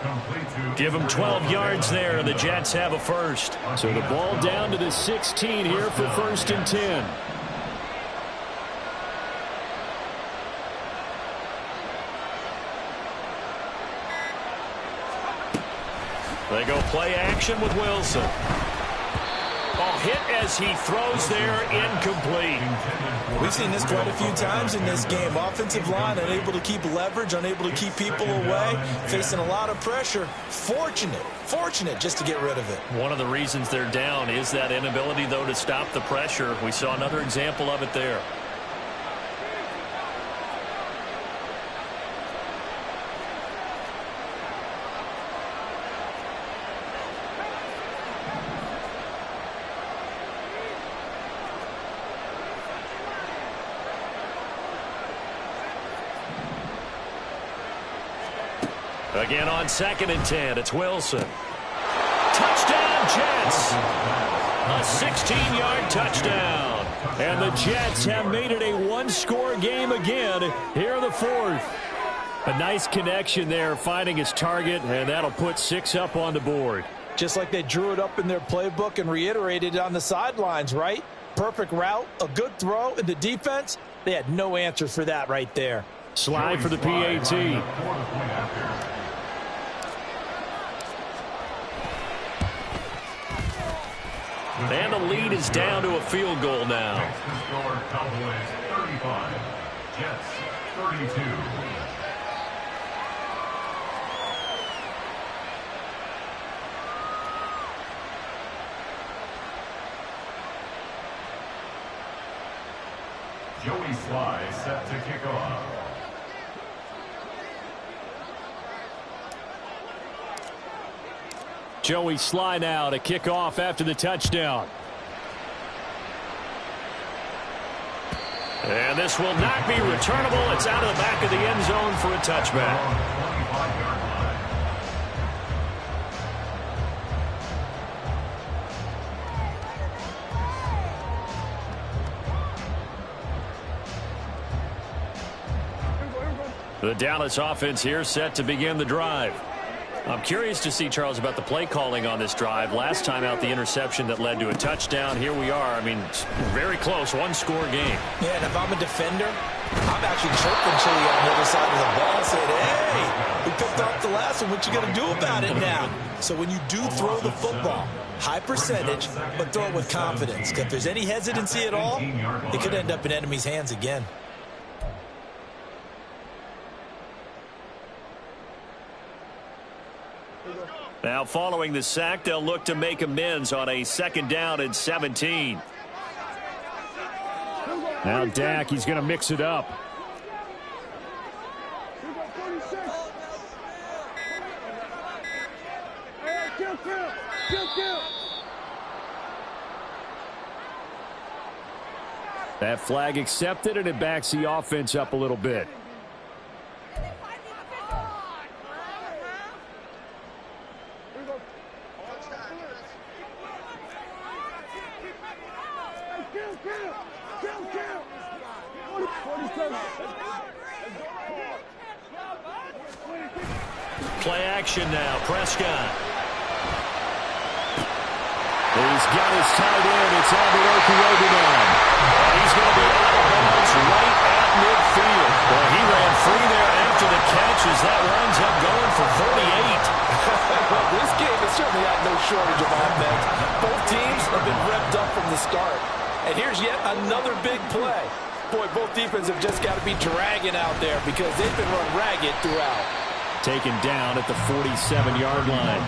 S1: Give him 12 yards there, and the Jets have a first.
S2: So the ball down to the 16 here for 1st and 10.
S1: They go play action with Wilson. Ball hit as he throws there, incomplete.
S4: We've seen this quite a few times in this game. Offensive line unable to keep leverage, unable to keep people away, facing a lot of pressure. Fortunate just to get rid of it.
S1: One of the reasons they're down is that inability, though, to stop the pressure. We saw another example of it there. Again on 2nd and 10, it's Wilson. Touchdown, Jets! A 16-yard touchdown.
S2: And the Jets have made it a one-score game again here in the fourth. A nice connection there, finding his target, and that'll put 6 up on the board.
S4: Just like they drew it up in their playbook and reiterated it on the sidelines, right? Perfect route, a good throw, and the defense, they had no answer for that right there.
S2: Slide for the PAT.
S1: And the lead is down to a field goal now.
S5: Cowboys 35, Jets 32. Joey Sly set to kick off.
S2: Joey Sly now to kick off after the touchdown.
S1: And this will not be returnable. It's out of the back of the end zone for a touchback. The Dallas offense here set to begin the drive. I'm curious to see, Charles, about the play calling on this drive. Last time out, the interception that led to a touchdown. Here we are. I mean, very close, one-score game.
S4: Yeah, and if I'm a defender, I'm actually chirping Chili on the other side of the ball saying, hey, we picked off the last one. What you going to do about it now? So when you do throw the football, high percentage, but throw it with confidence. If there's any hesitancy at all, it could end up in enemy's hands again.
S1: Now following the sack, they'll look to make amends on a 2nd down and 17.
S2: Now Dak, he's going to mix it up. That flag accepted, and it backs the offense up a little bit.
S1: Play action now, Prescott.
S2: He's got his tight end. It's Alberto Odenon.
S1: He's going to be out of bounds right at midfield. Well, he ran free there after the catch, as that winds up going for 38.
S4: Well, this game has certainly had no shortage of offense. Both teams have been revved up from the start. And here's yet another big play. Boy, both defenses have just got to be dragging out there because they've been run ragged throughout.
S2: Taken down at the 47-yard line.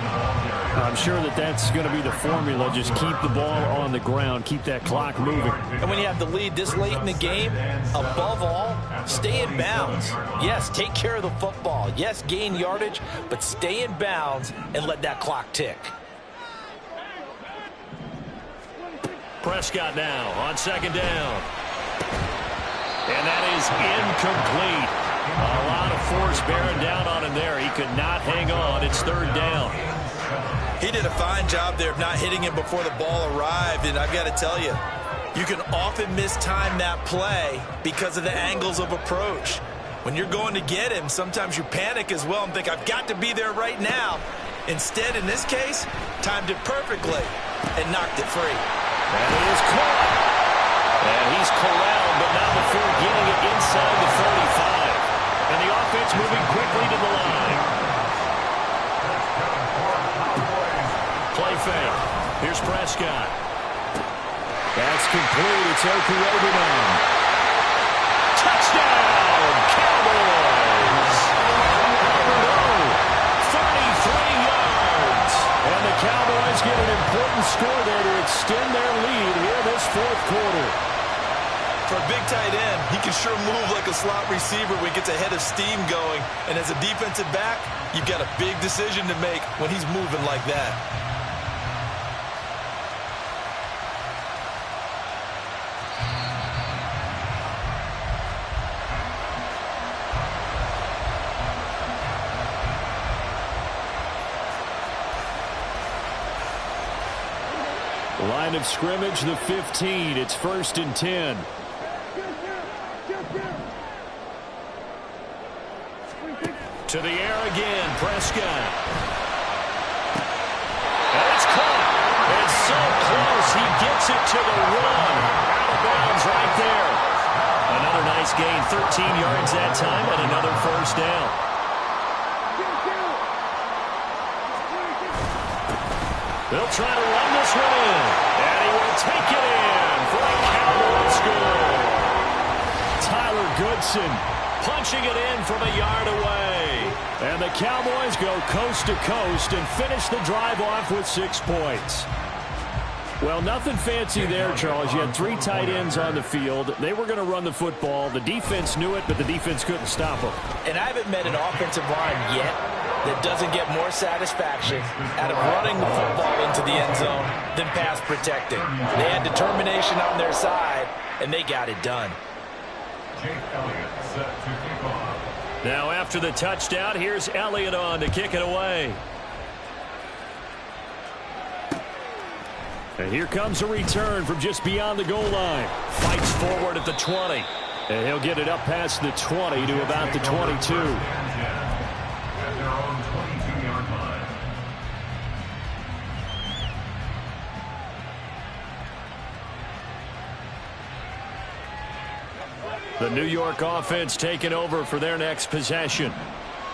S2: I'm sure that's going to be the formula. Just keep the ball on the ground. Keep that clock moving.
S4: And when you have the lead this late in the game, above all, stay in bounds. Yes, take care of the football. Yes, gain yardage, but stay in bounds and let that clock tick.
S1: Prescott now on second down. And that is incomplete. A lot of force bearing down on him there. He could not hang on. It's third down.
S3: He did a fine job there of not hitting him before the ball arrived, and I've got to tell you, you can often mistime that play because of the angles of approach. When you're going to get him, sometimes you panic as well and think, I've got to be there right now. Instead, in this case, timed it perfectly and knocked it free.
S1: And he is caught. And he's corralled, but not before getting it inside the 35. And the offense moving quickly to the line. Play fake. Here's Prescott. That's complete. It's Okurobunan. Touchdown, Cowboys. 33 yards. And the Cowboys get an important score there to extend their lead here this fourth quarter.
S3: For a big tight end, he can sure move like a slot receiver when he gets a head of steam going. And as a defensive back, you've got a big decision to make when he's moving like that.
S1: Line of scrimmage, the 15. It's 1st and 10. To the air again, Prescott. And it's caught. It's so close. He gets it to the one. Out of bounds right there. Another nice gain, 13 yards that time, and another first down. They'll try to run this one in. And he will take it in for a Cowboys score. Tyler Goodson punching it in from a yard away. And the Cowboys go coast to coast and finish the drive off with 6 points. Well, nothing fancy there, Charles. You had 3 tight ends on the field. They were going to run the football. The defense knew it, but the defense couldn't stop them.
S4: And I haven't met an offensive line yet that doesn't get more satisfaction out of running the football into the end zone than pass protecting. They had determination on their side, and they got it done.
S5: Jake Elliott set to kick off.
S1: Now after the touchdown, here's Elliott on to kick it away. And here comes a return from just beyond the goal line. Fights forward at the 20. And he'll get it up past the 20 to about the 22.
S5: At their own 22-yard line.
S1: The New York offense taking over for their next possession.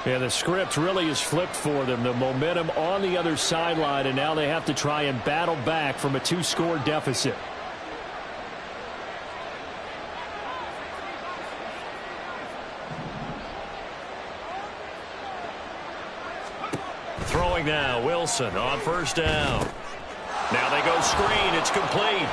S1: And the script really is flipped for them. The momentum on the other sideline, and now they have to try and battle back from a 2-score deficit. Throwing now, Wilson on first down. Now they go screen. It's complete.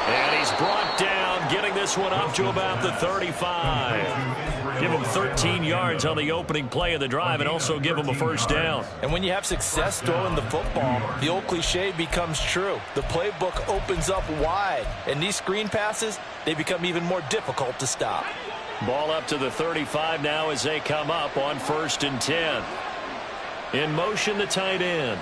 S1: And he's brought down, getting this one up to about the 35. Give him 13 yards on the opening play of the drive and also give him a first down.
S4: And when you have success throwing the football, the old cliche becomes true. The playbook opens up wide, and these screen passes, they become even more difficult to stop.
S1: Ball up to the 35 now as they come up on 1st and 10. In motion, the tight end.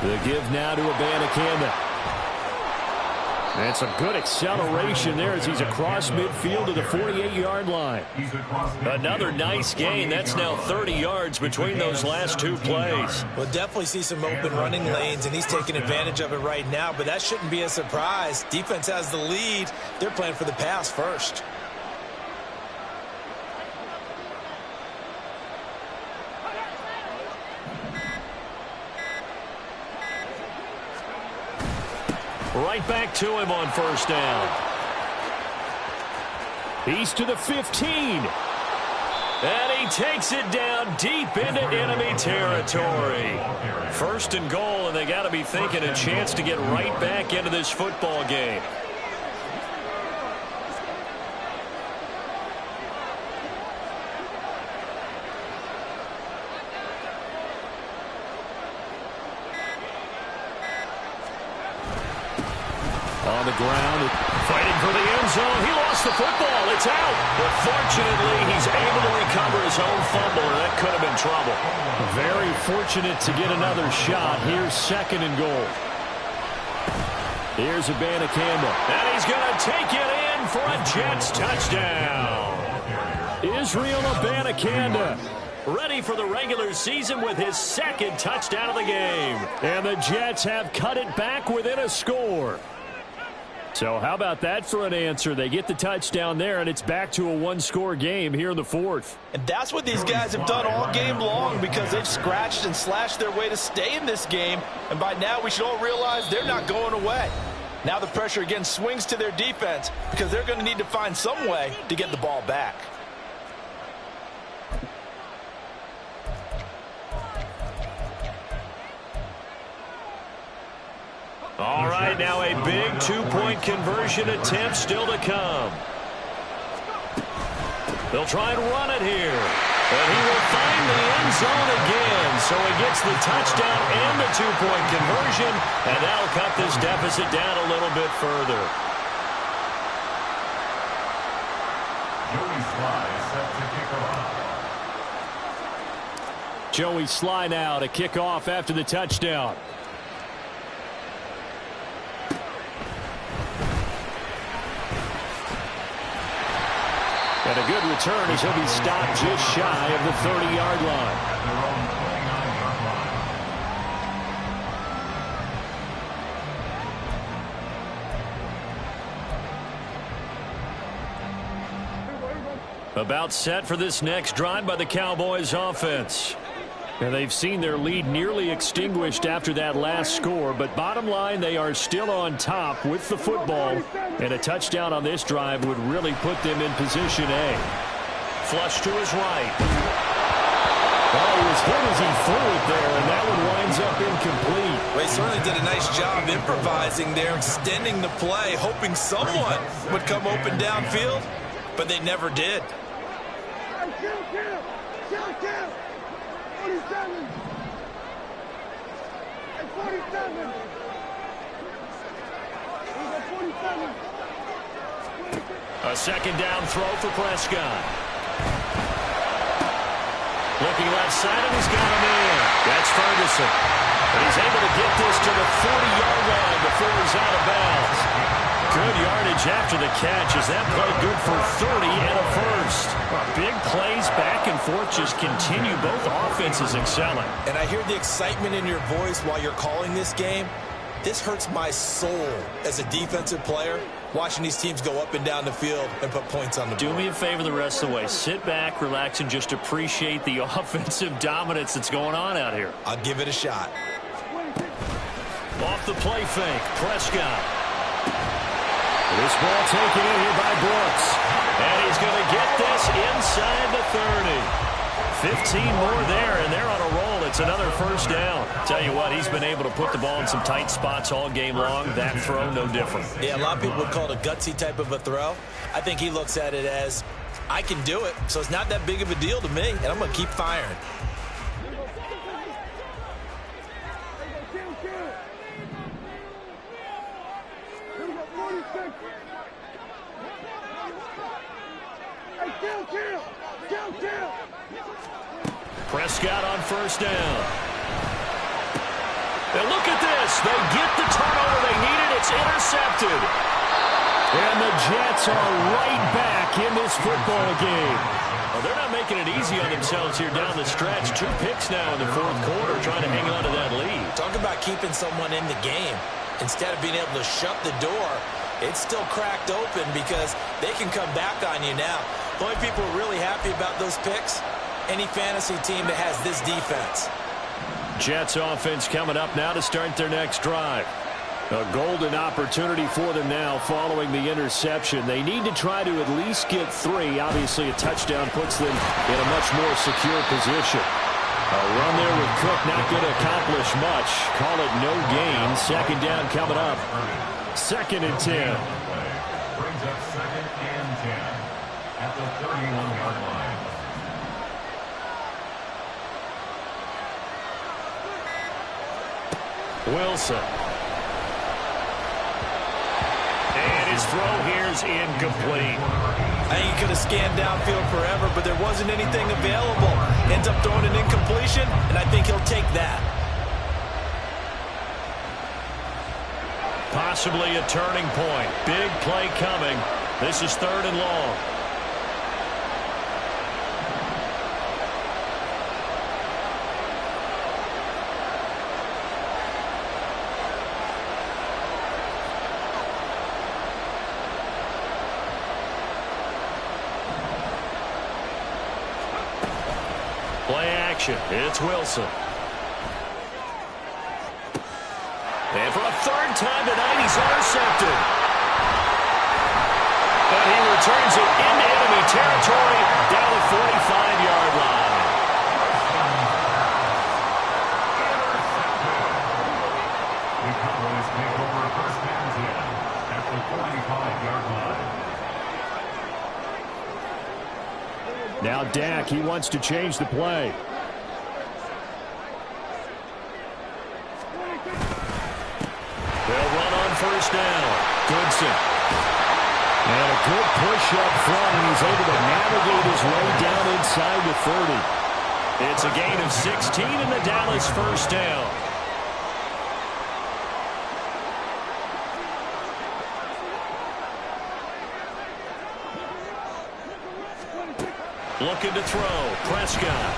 S1: The give now to Abanikanda.
S2: And some good acceleration there as he's across midfield to the 48-yard line.
S1: Another nice gain. That's now 30 yards between those last two plays.
S4: We'll definitely see some open running lanes, and he's taking advantage of it right now, but that shouldn't be a surprise. Defense has the lead. They're playing for the pass first.
S1: Right back to him on first down. He's to the 15. And he takes it down deep into enemy territory. First and goal, and they got to be thinking a chance to get right back into this football game. On the ground, fighting for the end zone. He lost the football. It's out. But fortunately, he's able to recover his own fumble, or that could have been trouble.
S2: Very fortunate to get another shot. Here's second and goal. Here's Abanikanda.
S1: And he's going to take it in for a Jets touchdown.
S2: Israel Abanikanda.
S1: Ready for the regular season with his second touchdown of the game.
S2: And the Jets have cut it back within a score. So how about that for an answer? They get the touchdown there, and it's back to a one-score game here in the fourth.
S4: And that's what these guys have done all game long, because they've scratched and slashed their way to stay in this game. And by now, we should all realize they're not going away. Now the pressure again swings to their defense, because they're going to need to find some way to get the ball back.
S1: All right, now a big two-point conversion attempt still to come. They'll try and run it here. And he will find the end zone again. So he gets the touchdown and the two-point conversion. And that'll cut this deficit down a little bit further.
S5: Joey Sly set to kick off.
S2: Joey Sly now to kick off after the touchdown. And a good return as he'll be stopped just shy of the 30-yard line.
S1: About set for this next drive by the Cowboys offense.
S2: And they've seen their lead nearly extinguished after that last score, but bottom line, they are still on top with the football, and a touchdown on this drive would really put them in position A.
S1: Flush to his right.
S2: Oh, he was hit as he threw it there, and that one winds up incomplete.
S4: Well, he certainly did a nice job improvising there, extending the play, hoping someone would come open downfield, but they never did.
S6: 47.
S1: A second down throw for Prescott. Looking left side, and he's got him in. That's Ferguson. And he's able to get this to the 40-yard line before he's out of bounds. Good yardage after the catch as that play good for 30 and a first. Big plays back and forth just continue. Both offenses excelling.
S4: And I hear the excitement in your voice while you're calling this game. This hurts my soul as a defensive player, watching these teams go up and down the field and put points on the board.
S1: Do me a favor the rest of the way. Sit back, relax, and just appreciate the offensive dominance that's going on out here.
S4: I'll give it a shot.
S1: Off the play fake, Prescott.
S2: This ball taken in here by Brooks.
S1: And he's going to get this inside the 30. 15 more there, and they're on a roll. It's another first down. Tell you what, he's been able to put the ball in some tight spots all game long. That throw, no different.
S4: Yeah, a lot of people would call it a gutsy type of a throw. I think he looks at it as, I can do it, so it's not that big of a deal to me, and I'm going to keep firing.
S1: Prescott on first down. And look at this. They get the turnover they needed. It's intercepted. And the Jets are right back in this football game. Well, they're not making it easy on themselves here down the stretch. 2 picks now in the fourth quarter, trying to hang on to that lead.
S3: Talk about keeping someone in the game. Instead of being able to shut the door, it's still cracked open because they can come back on you now. The only people who are really happy about those picks, any fantasy team that has this defense.
S1: Jets offense coming up now to start their next drive. A golden opportunity for them now following the interception. They need to try to at least get 3. Obviously, a touchdown puts them in a much more secure position. A run there with Cook not going to accomplish much. Call it no gain. Second down coming up. 2nd and 10.
S5: Brings up 2nd and 10 at the 31-yard line.
S1: Wilson. And his throw here's incomplete.
S3: I think he could have scanned downfield forever, but there wasn't anything available. Ends up throwing an incompletion, and I think he'll take that.
S1: Possibly a turning point. Big play coming. This is 3rd and long. Play action. It's Wilson. And for a 3rd time tonight, he's intercepted. And he returns it into enemy territory down the 45-yard line.
S5: The Cowboys take over 1st and 10 at the 45-yard line.
S1: Now Dak, he wants to change the play. They'll run on 1st down. Goodson. And a good push up front, and he's able to navigate his way down inside the 30. It's a gain of 16 in the Dallas 1st down. Looking to throw. Prescott.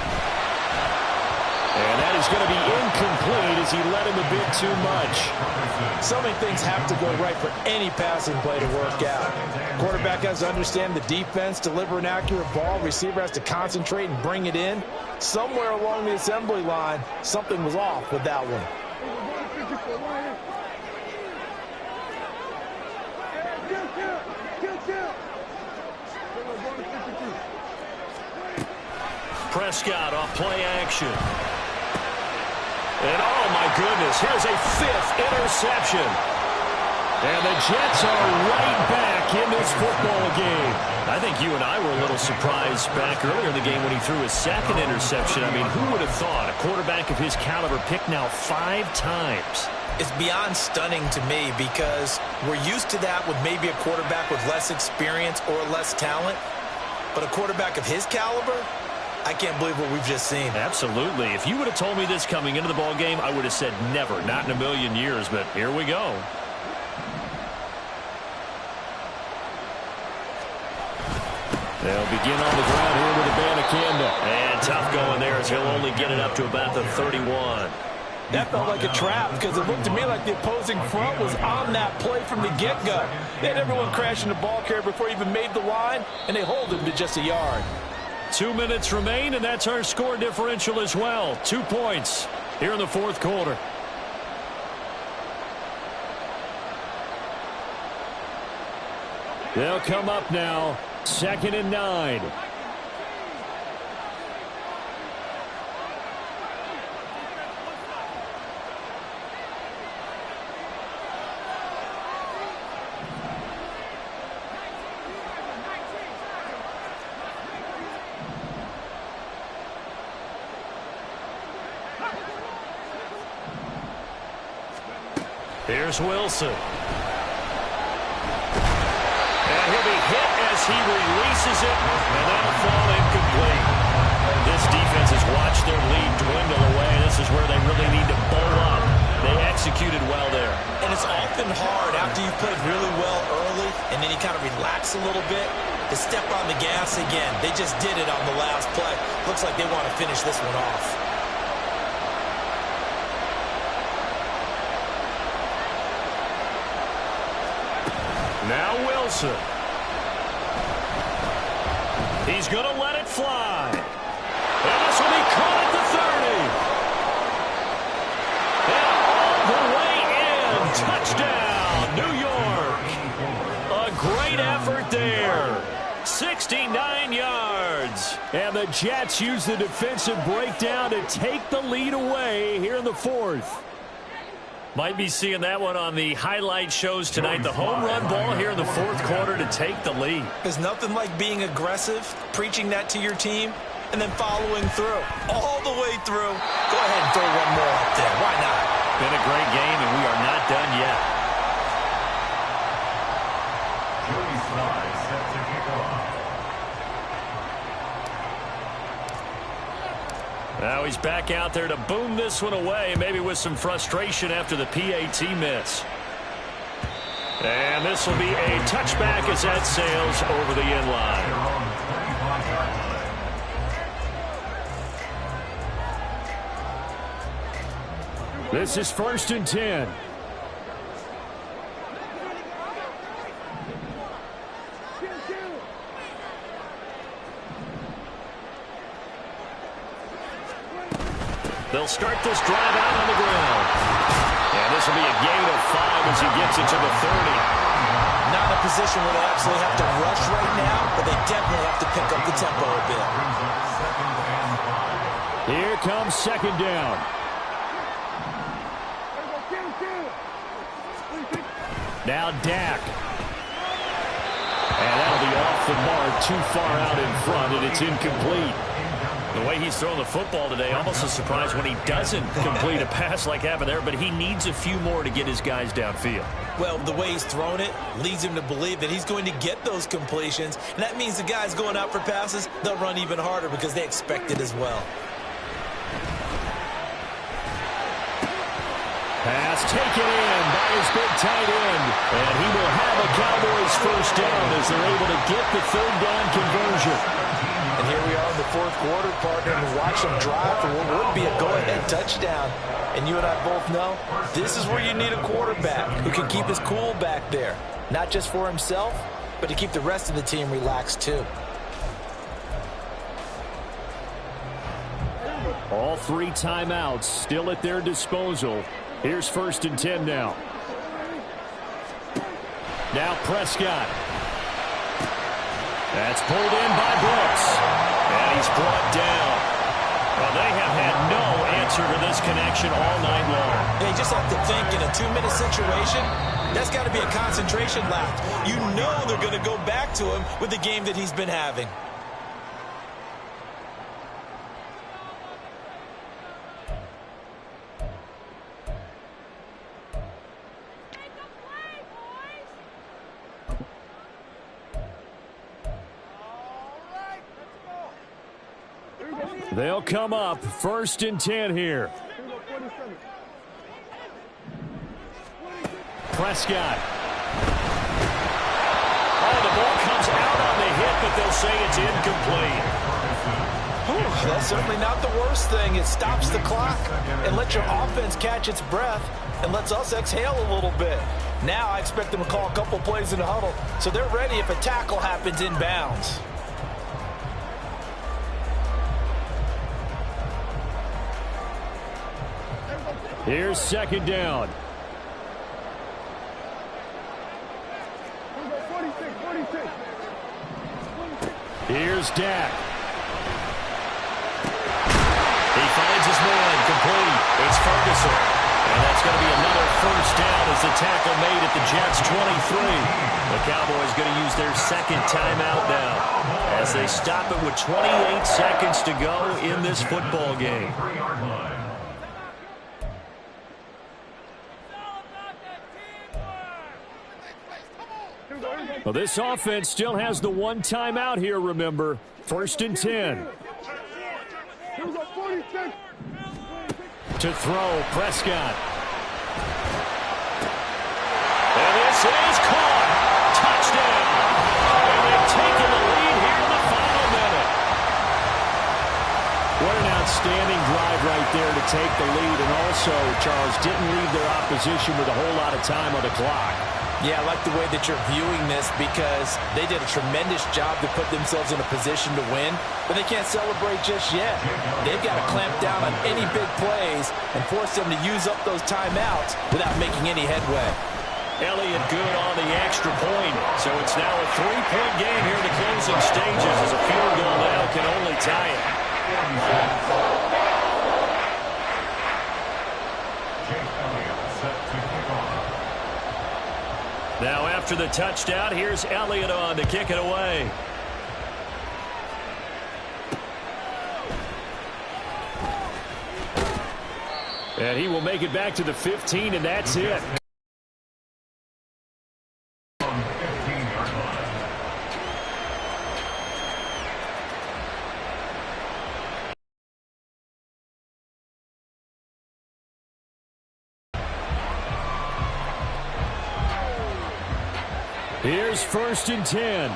S1: And that is going to be incomplete as he led him a bit too much.
S4: So many things have to go right for any passing play to work out. Quarterback has to understand the defense, deliver an accurate ball. Receiver has to concentrate and bring it in. Somewhere along the assembly line, something was off with that one.
S1: Prescott off play action. And oh my goodness, here's a 5th interception. And the Jets are right back in this football game. I think you and I were a little surprised back earlier in the game when he threw his 2nd interception. I mean, who would have thought a quarterback of his caliber picked now 5 times?
S3: It's beyond stunning to me because we're used to that with maybe a quarterback with less experience or less talent. But a quarterback of his caliber, I can't believe what we've just seen.
S1: Absolutely. If you would have told me this coming into the ball game, I would have said never, not in a million years, but here we go. They'll begin on the ground here with Abanikanda. And tough going there as he'll only get it up to about the 31.
S4: That felt like a trap because it looked to me like the opposing front was on that play from the get-go. They had everyone crashing the ball carrier before he even made the line, and they hold him to just a yard.
S1: 2 minutes remain, and that's our score differential as well. 2 points here in the fourth quarter. They'll come up now, 2nd and 9. Here's Wilson. And he'll be hit as he releases it, and that'll fall incomplete. This defense has watched their lead dwindle away. This is where they really need to bowl up. They executed well there.
S4: And it's often hard after you've played really well early and then you kind of relax a little bit to step on the gas again. They just did it on the last play. Looks like they want to finish this one off.
S1: Now Wilson. He's going to let it fly. And this will be caught at the 30. And all the way in. Touchdown, New York. A great effort there. 69 yards. And the Jets use the defensive breakdown to take the lead away here in the fourth. Might be seeing that one on the highlight shows tonight. The home run ball here in the fourth quarter to take the lead.
S4: There's nothing like being aggressive, preaching that to your team, and then following through. All the way through. Go ahead and throw one more up there. Why not?
S1: Been a great game, and we are not done yet.
S5: Joey Slye set to kick off.
S1: Now he's back out there to boom this one away, maybe with some frustration after the PAT miss. And this will be a touchback as that sails over the end line. This is 1st and 10. They'll start this drive out on the ground. And this will be a gain of 5 as he gets it to the 30.
S4: Not in a position where they absolutely have to rush right now, but they definitely have to pick up the tempo a bit.
S1: Here comes 2nd down. Now Dak. And that'll be off the mark, too far out in front, and it's incomplete. The way he's throwing the football today, almost a surprise when he doesn't complete a pass like happened there, but he needs a few more to get his guys downfield.
S4: Well, the way he's thrown it leads him to believe that he's going to get those completions, and that means the guys going out for passes, they'll run even harder because they expect it as well.
S1: Pass taken in by his big tight end, and he will have a Cowboys first down as they're able to get the 3rd down conversion.
S4: And here we are in the fourth quarter, partner, and watch them drive for what would be a go-ahead touchdown. And you and I both know this is where you need a quarterback who can keep his cool back there. Not just for himself, but to keep the rest of the team relaxed too.
S1: All 3 timeouts still at their disposal. Here's 1st and 10 now. Now Prescott. That's pulled in by Brooks. And he's brought down. Well, they have had no answer to this connection all night long.
S4: They just have to think in a 2-minute situation, that's got to be a concentration lapse. You know they're going to go back to him with the game that he's been having.
S1: They'll come up 1st and 10 here. Prescott. Oh, the ball comes out on the hit, but they'll say it's incomplete.
S4: Whew, that's certainly not the worst thing. It stops the clock and lets your offense catch its breath and lets us exhale a little bit. Now I expect them to call a couple plays in the huddle so they're ready if a tackle happens inbounds.
S1: Here's 2nd down. Here's Dak. He finds his man, complete. It's Ferguson. And that's going to be another first down as the tackle made at the Jets' 23. The Cowboys going to use their 2nd timeout now as they stop it with 28 seconds to go in this football game. Well, this offense still has the 1 timeout here, remember. 1st and 10. To throw, Prescott. is caught. Touchdown. And they've taken the lead here in the final minute.
S2: What an outstanding drive right there to take the lead. And also, Charles, didn't leave their opposition with a whole lot of time on the clock.
S3: Yeah, I like the way that you're viewing this because they did a tremendous job to put themselves in a position to win, but they can't celebrate just yet. They've got to clamp down on any big plays and force them to use up those timeouts without making any headway.
S1: Elliott good on the extra point. So it's now a 3-point game here in the closing stages as a field goal now can only tie it. Now after the touchdown, here's Elliott on to kick it away.
S2: And he will make it back to the 15, and that's it. Here's 1st and 10.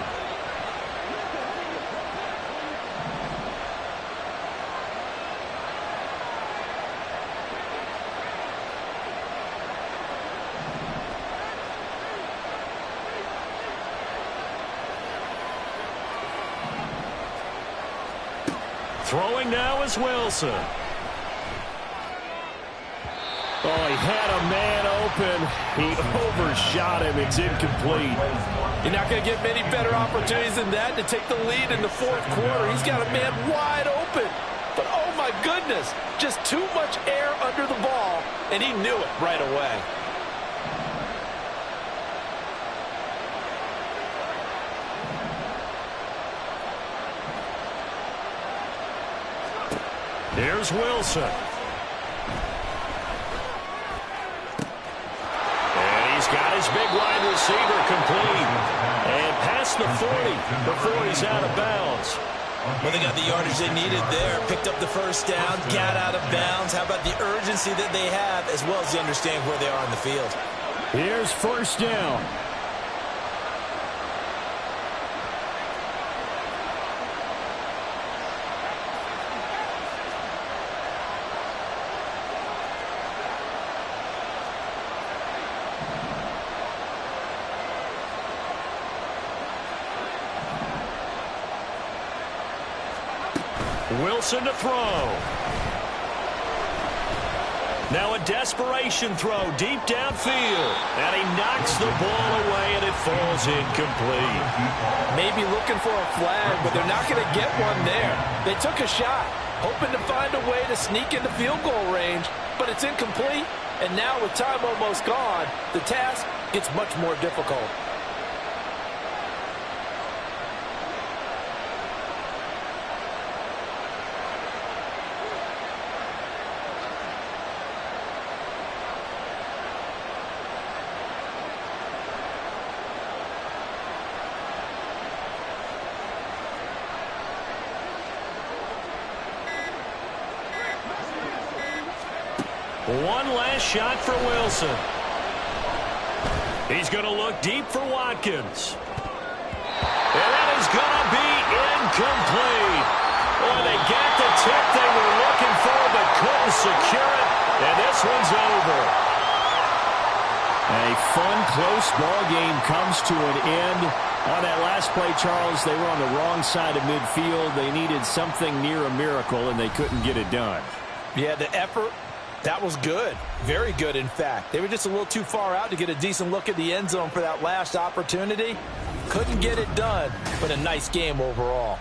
S1: Throwing now is Wilson.
S2: Oh, he had a man open. He overshot him. It's incomplete.
S3: You're not going to get many better opportunities than that to take the lead in the 4th quarter. He's got a man wide open. But, oh, my goodness, just too much air under the ball, and he knew it right away.
S1: Here's Wilson. He's got his big wide receiver complete. And past the 40 before he's out of bounds.
S3: Well, they got the yardage they needed there. Picked up the 1st down, got out of bounds. How about the urgency that they have as well as they understand where they are on the field?
S2: Here's 1st down.
S1: Wilson to throw. Now a desperation throw deep downfield. And he knocks the ball away, and it falls incomplete.
S3: Maybe looking for a flag, but they're not going to get one there. They took a shot, hoping to find a way to sneak into field goal range, but it's incomplete. And now with time almost gone, the task gets much more difficult.
S1: One last shot for Wilson. He's going to look deep for Watkins. And that is going to be incomplete. Boy, they got the tip they were looking for but couldn't secure it. And this one's over.
S2: A fun, close ball game comes to an end. On that last play, Charles, they were on the wrong side of midfield. They needed something near a miracle, and they couldn't get it done.
S3: Yeah, the effort, that was good. Very good, in fact. They were just a little too far out to get a decent look at the end zone for that last opportunity. Couldn't get it done, but a nice game overall.